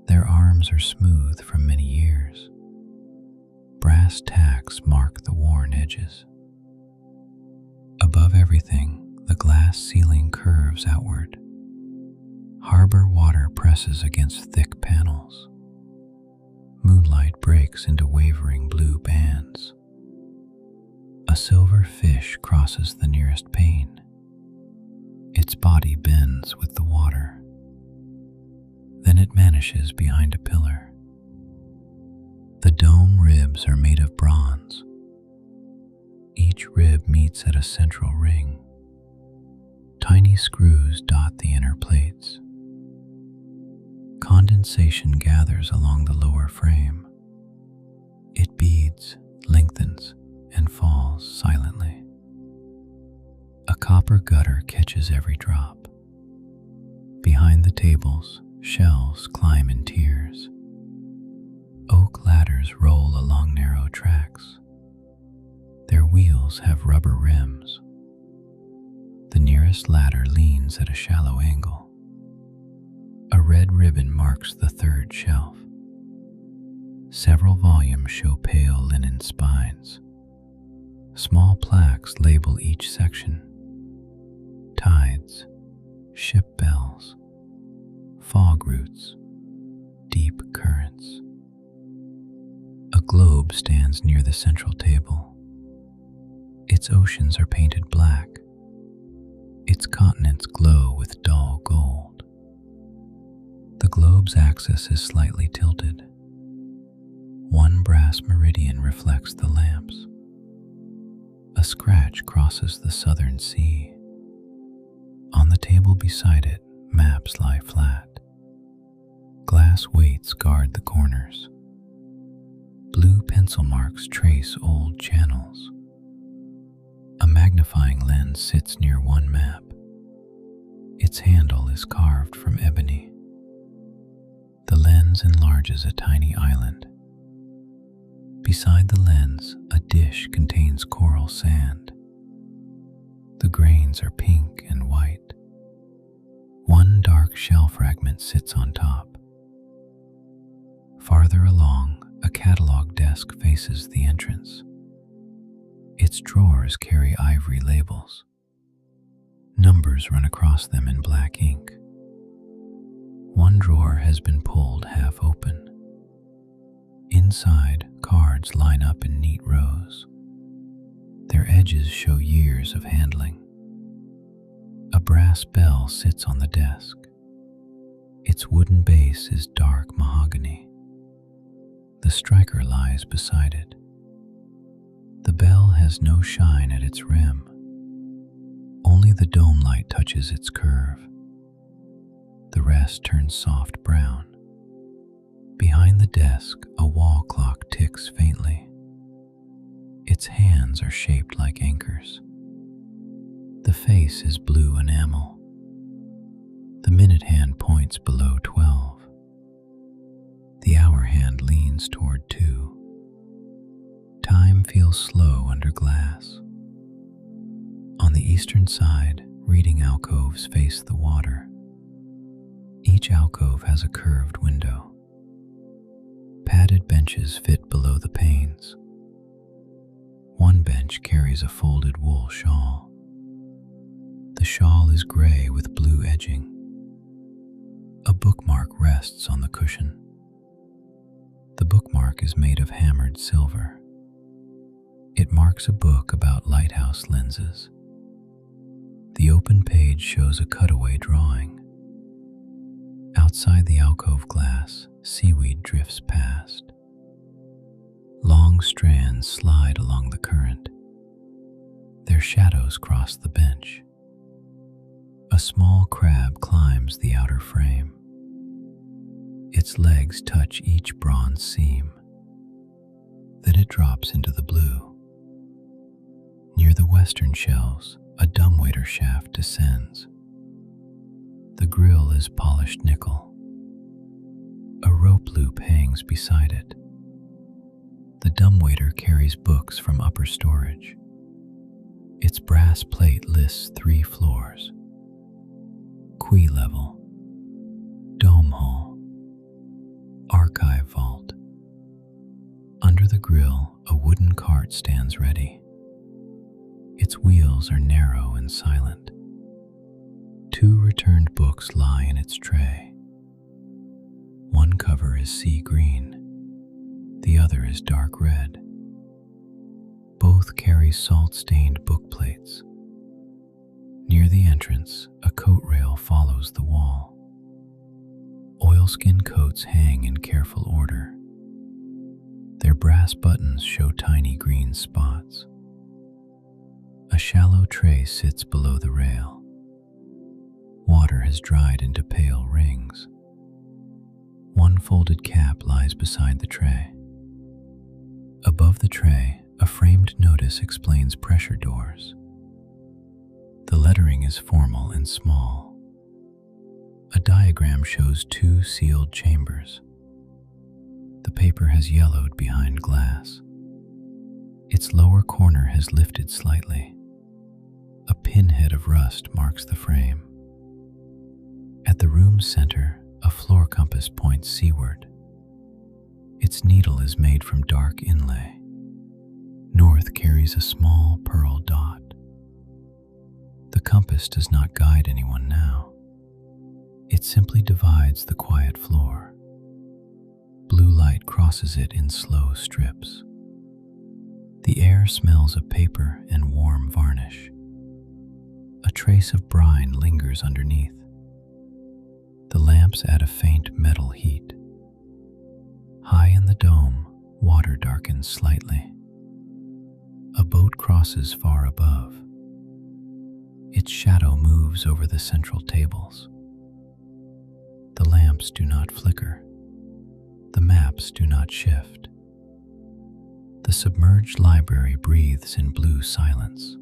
Their arms are smooth from many years. Brass tacks mark the worn edges. Above everything, the glass ceiling curves outward. Harbor water presses against thick panels. Moonlight breaks into wavering blue bands. A silver fish crosses the nearest pane. Its body bends with the water. Then it vanishes behind a pillar. The dome ribs are made of bronze. Each rib meets at a central ring. Tiny screws dot the inner plates. Condensation gathers along the lower frame. It beads, lengthens, and falls silently. A copper gutter catches every drop. Behind the tables, shelves climb in tiers. Oak ladders roll along narrow tracks. Their wheels have rubber rims. The nearest ladder leans at a shallow angle. A red ribbon marks the third shelf. Several volumes show pale linen spines. Small plaques label each section. Tides, ship bells, fog routes, deep currents. A globe stands near the central table. Its oceans are painted black. Its continents glow with dull gold. The globe's axis is slightly tilted. One brass meridian reflects the lamps. A scratch crosses the southern sea. On the table beside it, maps lie flat. Glass weights guard the corners. Blue pencil marks trace old channels. A magnifying lens sits near one map. Its handle is carved from ebony. The lens enlarges a tiny island. Beside the lens, a dish contains coral sand. The grains are pink and white. One dark shell fragment sits on top. Farther along, a catalog desk faces the entrance. Its drawers carry ivory labels. Numbers run across them in black ink. One drawer has been pulled half open. Inside, cards line up in neat rows. Their edges show years of handling. A brass bell sits on the desk. Its wooden base is dark mahogany. The striker lies beside it. The bell has no shine at its rim. Only the dome light touches its curve. The rest turns soft brown. Behind the desk, a wall clock ticks faintly. Its hands are shaped like anchors. The face is blue enamel. The minute hand points below 12. The hour hand leans toward 2. Time feels slow under glass. On the eastern side, reading alcoves face the water. Each alcove has a curved window. Padded benches fit below the panes. One bench carries a folded wool shawl. The shawl is gray with blue edging. A bookmark rests on the cushion. The bookmark is made of hammered silver. It marks a book about lighthouse lenses. The open page shows a cutaway drawing. Outside the alcove glass, seaweed drifts past. Long strands slide along the current. Their shadows cross the bench. A small crab climbs the outer frame. Its legs touch each bronze seam. Then it drops into the blue. Near the western shelves, a dumbwaiter shaft descends. The grill is polished nickel. A rope loop hangs beside it. The dumbwaiter carries books from upper storage. Its brass plate lists 3 floors: Quay level, dome hall, archive vault. Under the grill, a wooden cart stands ready. Its wheels are narrow and silent. 2 returned books lie in its tray. One cover is sea green. The other is dark red. Both carry salt-stained book plates. Near the entrance, a coat rail follows the wall. Oilskin coats hang in careful order. Their brass buttons show tiny green spots. A shallow tray sits below the rail. Water has dried into pale rings. One folded cap lies beside the tray. Above the tray, a framed notice explains pressure doors. The lettering is formal and small. A diagram shows 2 sealed chambers. The paper has yellowed behind glass. Its lower corner has lifted slightly. A pinhead of rust marks the frame. At the room's center, a floor compass points seaward. Its needle is made from dark inlay. North carries a small pearl dot. The compass does not guide anyone now. It simply divides the quiet floor. Blue light crosses it in slow strips. The air smells of paper and warm varnish. A trace of brine lingers underneath. The lamps add a faint metal heat. High in the dome, water darkens slightly. A boat crosses far above. Its shadow moves over the central tables. The lamps do not flicker. The maps do not shift. The submerged library breathes in blue silence.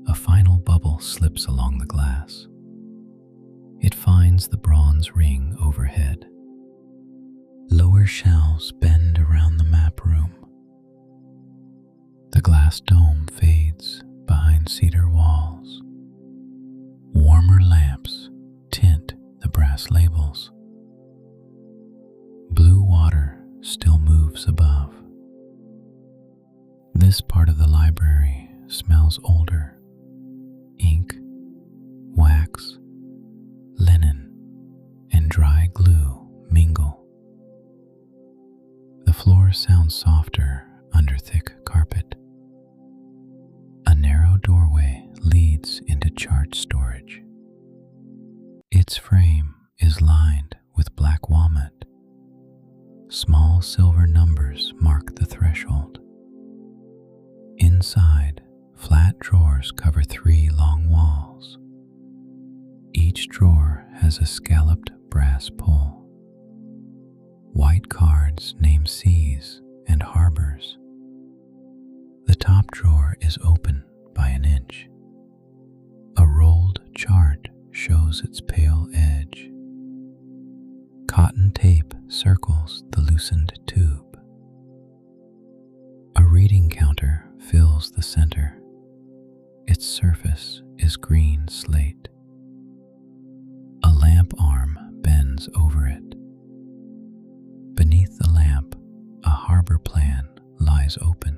A final bubble slips along the glass. It finds the bronze ring overhead. Lower shelves bend around the map room. The glass dome fades behind cedar walls. Warmer lamps tint the brass labels. Blue water still moves above. This part of the library smells older. Ink, wax, linen, and dry glue mingle. The floor sounds softer under thick carpet. A narrow doorway leads into chart storage. Its frame is lined with black walnut. Small silver numbers mark the threshold. Inside, flat drawers cover 3 long walls. Each drawer has a scalloped brass pull. White cards name seas and harbors. The top drawer is open by an inch. A rolled chart shows its pale edge. Cotton tape circles the loosened tube. A reading counter fills the center. Its surface is green slate. A lamp arm bends over it. Beneath the lamp, a harbor plan lies open.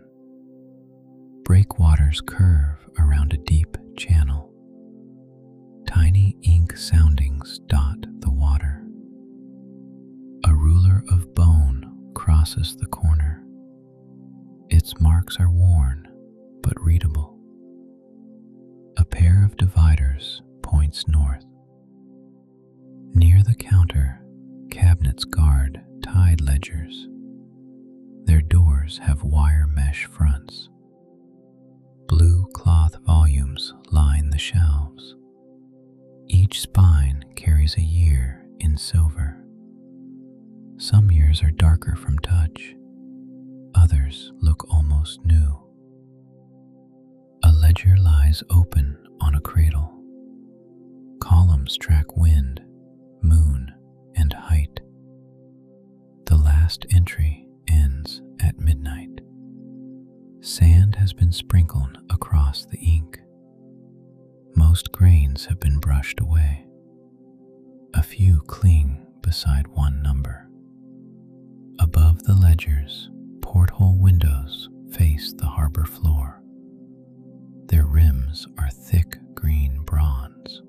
Breakwaters curve around a deep channel. Tiny ink soundings dot the water. A ruler of bone crosses the corner. Its marks are worn but readable. A pair of dividers points north. Near the counter, cabinets guard tide ledgers. Their doors have wire mesh fronts. Blue cloth volumes line the shelves. Each spine carries a year in silver. Some years are darker from touch, others look almost new. A ledger lies open on a cradle. Columns track wind, moon, and height. The last entry ends at midnight. Sand has been sprinkled across the ink. Most grains have been brushed away. A few cling beside one number. Above the ledgers, porthole windows face the harbor floor. Their rims are thick green bronze.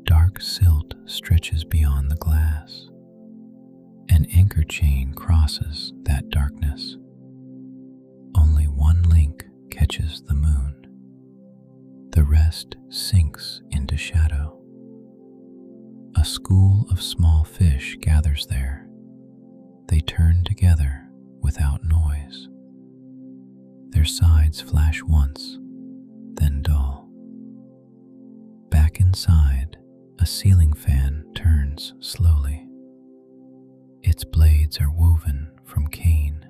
Dark silt stretches beyond the glass. An anchor chain crosses that darkness. Only one link catches the moon. The rest sinks into shadow. A school of small fish gathers there. They turn together without noise. Their sides flash once, then dull. Back inside, a ceiling fan turns slowly. Its blades are woven from cane.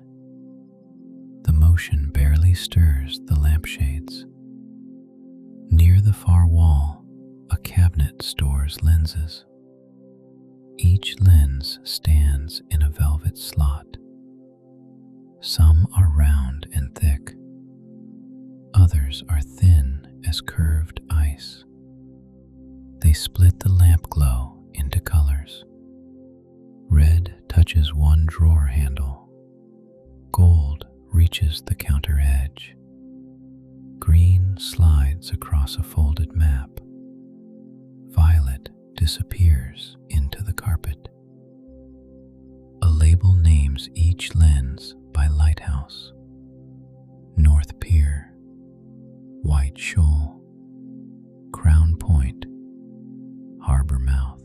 The motion barely stirs the lampshades. Near the far wall, a cabinet stores lenses. Each lens stands in a velvet slot. Some are round and thick. Others are thin as curved ice. They split the lamp glow into colors. Red touches one drawer handle. Gold reaches the counter edge. Green slides across a folded map. Violet disappears into the carpet. A label names each lens by lighthouse. North Pier, White Shoal, Crown Point, Harbor Mouth.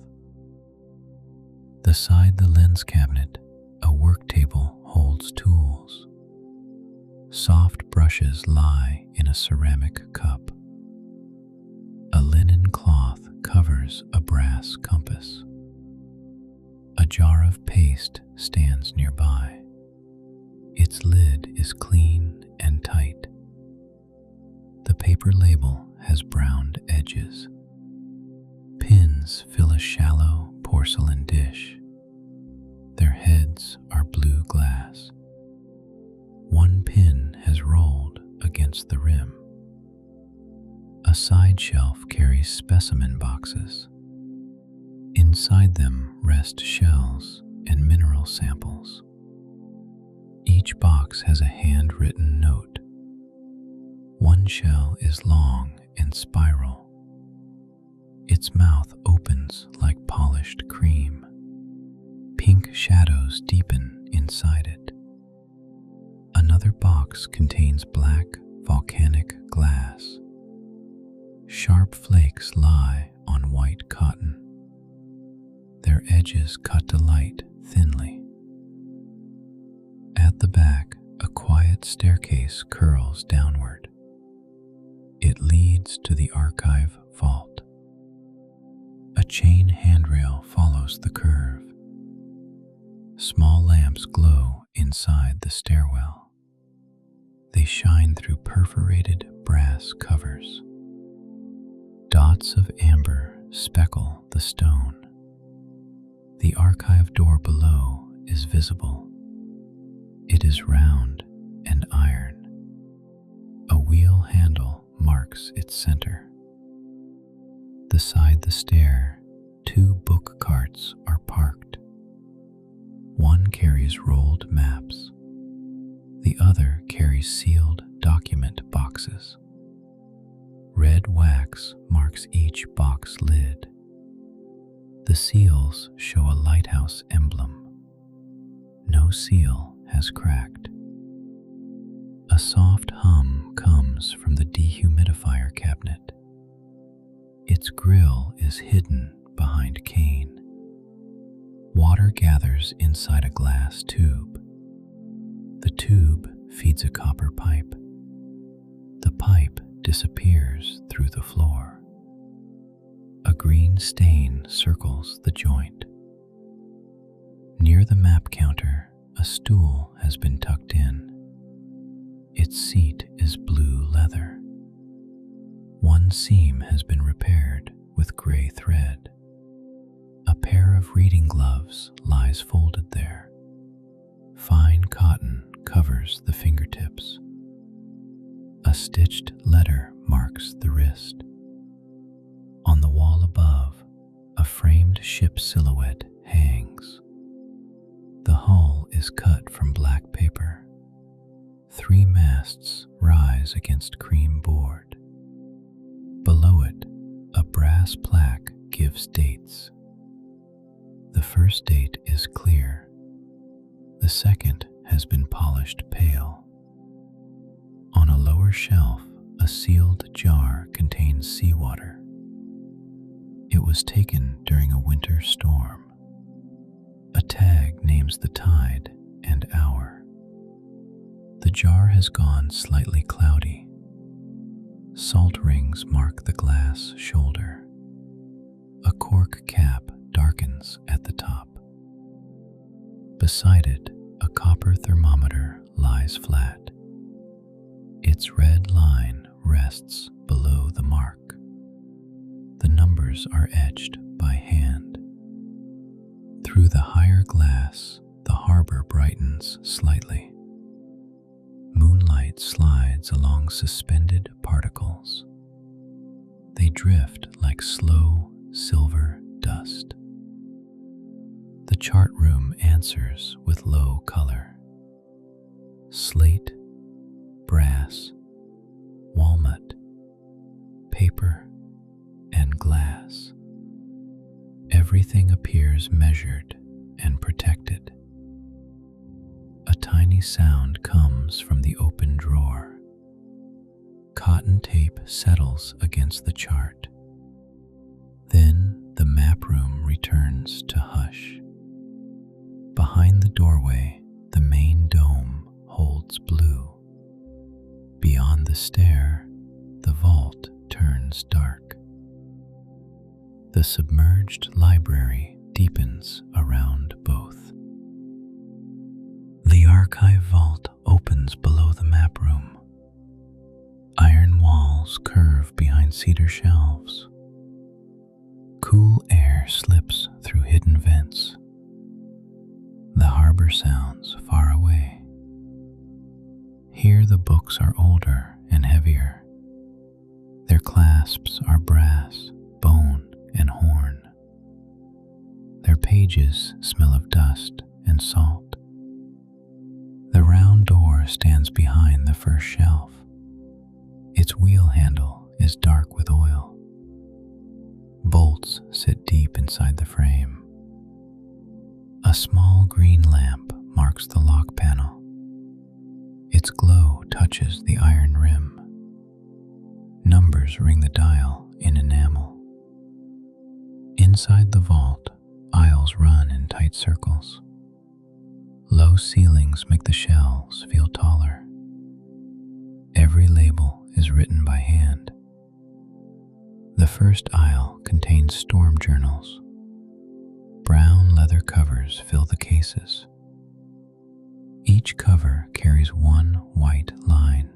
Beside the lens cabinet, a work table holds tools. Soft brushes lie in a ceramic cup. A linen cloth covers a brass compass. A jar of paste stands nearby. Its lid is clean and tight. The paper label has browned edges. Pins fill a shallow porcelain dish. Their heads are blue glass. One pin has rolled against the rim. A side shelf carries specimen boxes. Inside them rest shells and mineral samples. Each box has a handwritten note. One shell is long and spiral. Its mouth opens like polished cream. Pink shadows deepen inside it. Another box contains black volcanic glass. Sharp flakes lie on white cotton. Their edges cut to light thinly. At the back, a quiet staircase curls downward. It leads to the archive vault. A chain handrail follows the curve. Small lamps glow inside the stairwell. They shine through perforated brass covers. Dots of amber speckle the stone. The archive door below is visible. It is round and iron. A wheel handle marks its center. Beside the stair, two book carts are parked. One carries rolled maps. The other carries sealed document boxes. Red wax marks each box lid. The seals show a lighthouse emblem. No seal has cracked. A soft hum comes from the dehumidifier cabinet. Its grill is hidden behind cane. Water gathers inside a glass tube. The tube feeds a copper pipe. The pipe disappears through the floor. A green stain circles the joint. Near the map counter, a stool has been tucked in. Its seat is blue leather. One seam has been repaired with gray thread. A pair of reading gloves lies folded there. Fine cotton covers the fingertips. A stitched letter marks the wrist. On the wall above, a framed ship silhouette hangs. The hull is cut from black paper. 3 masts rise against cream board. Below it, a brass plaque gives dates. The first date is clear. The second has been polished pale. On a lower shelf, a sealed jar contains seawater. It was taken during a winter storm. A tag names the tide and hour. The jar has gone slightly cloudy. Salt rings mark the glass shoulder. A cork cap darkens at the top. Beside it, a copper thermometer lies flat. Its red line rests below the mark. The numbers are etched by hand. Through the higher glass, the harbor brightens slightly. Moonlight slides along suspended particles. They drift like slow silver dust. The chart room answers with low color. Slate, brass, walnut, paper, and glass. Everything appears measured and protected. A tiny sound comes from the open drawer. Cotton tape settles against the chart. Then the map room returns to hush. Behind the doorway, the main dome holds blue. Beyond the stair, the vault turns dark. The submerged library deepens around both. The archive vault opens below the map room. Iron walls curve behind cedar shelves. Cool air slips through hidden vents. The harbor sounds far away. Here the books are older and heavier. Their clasps are brass, bone, and horn. Their pages smell of dust and salt. The round door stands behind the first shelf. Its wheel handle is dark with oil. Bolts sit deep inside the frame. A small green lamp marks the lock panel. Its glow touches the iron rim. Numbers ring the dial in enamel. Inside the vault, aisles run in tight circles. Low ceilings make the shelves feel taller. Every label is written by hand. The first aisle contains storm journals. Brown leather covers fill the cases. Each cover carries one white line.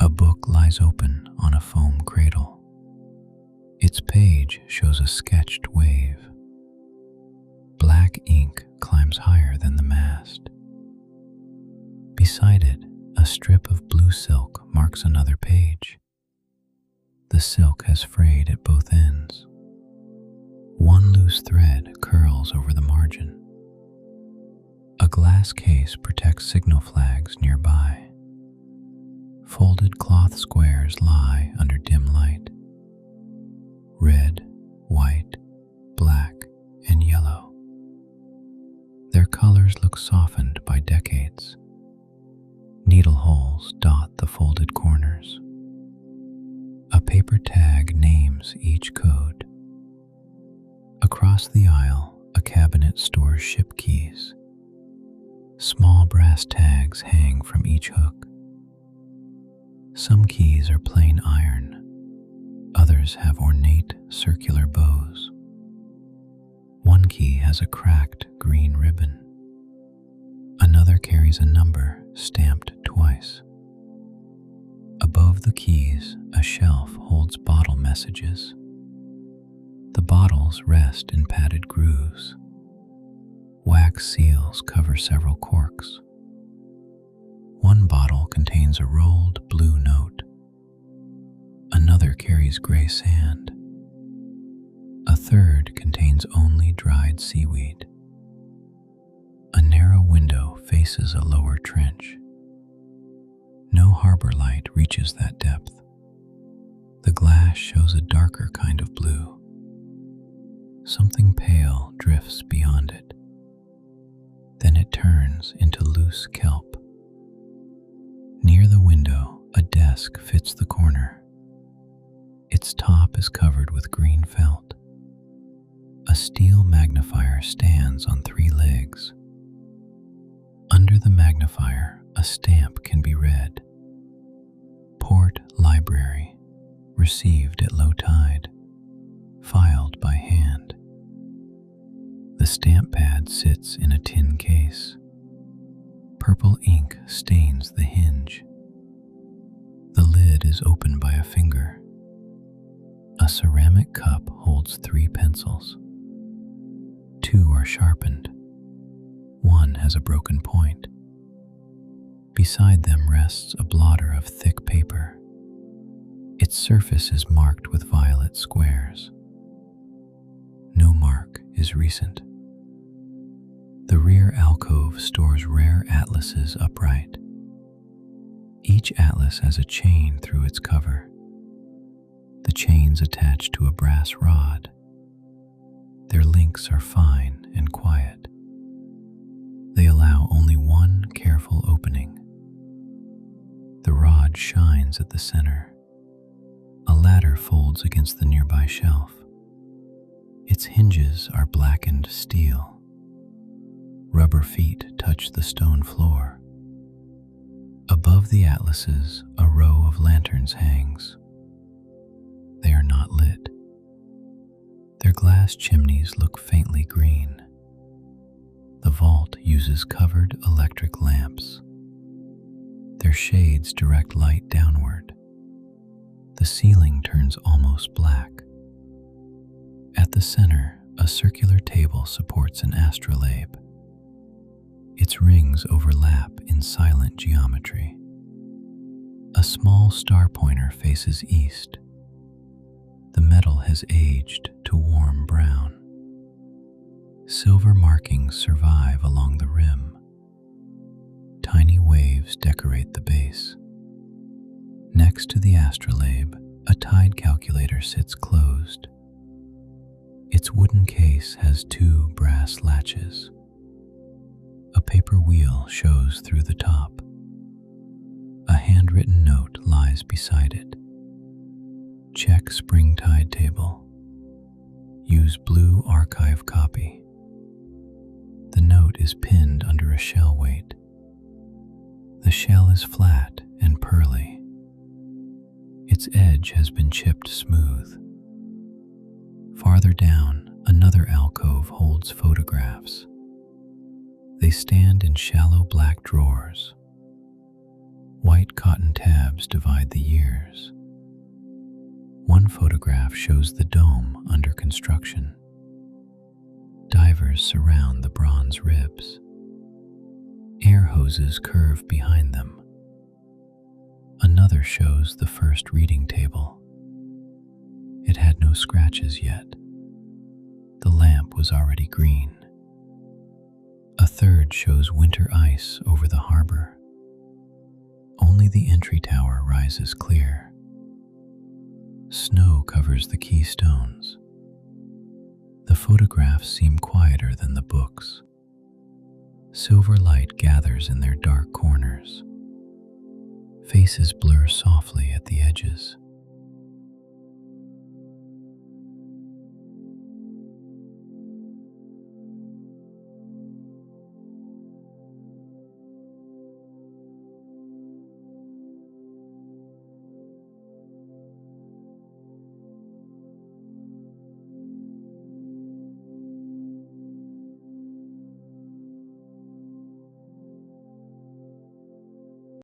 A book lies open on a foam cradle. Its page shows a sketched wave. Black ink climbs higher than the mast. Beside it, a strip of blue silk marks another page. The silk has frayed at both ends. One loose thread curls over the margin. A glass case protects signal flags nearby. Folded cloth squares lie under dim light. Red, white, black, and yellow. Their colors look softened by decades. Needle holes dot the folded corners. A paper tag names each code. Across the aisle, a cabinet stores ship keys. Small brass tags hang from each hook. Some keys are plain iron, others others have ornate circular bows. One key has a cracked green ribbon. Another carries a number stamped twice. Above the keys, a shelf holds bottle messages. The bottles rest in padded grooves. Wax seals cover several corks. One bottle contains a rolled blue note. Another carries gray sand. A third contains only dried seaweed. A narrow window faces a lower trench. No harbor light reaches that depth. The glass shows a darker kind of blue. Something pale drifts beyond it. Then it turns into loose kelp. Near the window, a desk fits the corner. Its top is covered with green felt. A steel magnifier stands on 3 legs. Under the magnifier, a stamp can be read. Port Library, received at low tide, filed by hand. The stamp pad sits in a tin case. Purple ink stains the hinge. The lid is opened by a finger. A ceramic cup holds 3 pencils. 2 are sharpened. 1 has a broken point. Beside them rests a blotter of thick paper. Its surface is marked with violet squares. No mark is recent. The rear alcove stores rare atlases upright. Each atlas has a chain through its cover. The chains attach to a brass rod. Their links are fine and quiet. They allow only one careful opening. The rod shines at the center. A ladder folds against the nearby shelf. Its hinges are blackened steel. Rubber feet touch the stone floor. Above the atlases, a row of lanterns hangs. They are not lit. Their glass chimneys look faintly green. The vault uses covered electric lamps. Their shades direct light downward. The ceiling turns almost black. At the center, a circular table supports an astrolabe. Its rings overlap in silent geometry. A small star pointer faces east. The metal has aged to warm brown. Silver markings survive along the rim. Tiny waves decorate the base. Next to the astrolabe, a tide calculator sits closed. Its wooden case has 2 brass latches. A paper wheel shows through the top. A handwritten note lies beside it. Check spring tide table. Use blue archive copy. The note is pinned under a shell weight. The shell is flat and pearly. Its edge has been chipped smooth. Farther down, another alcove holds photographs. They stand in shallow black drawers. White cotton tabs divide the years. One photograph shows the dome under construction. Divers surround the bronze ribs. Air hoses curve behind them. Another shows the first reading table. It had no scratches yet. The lamp was already green. A third shows winter ice over the harbor. Only the entry tower rises clear. Snow covers the keystones. The photographs seem quieter than the books. Silver light gathers in their dark corners. Faces blur softly at the edges.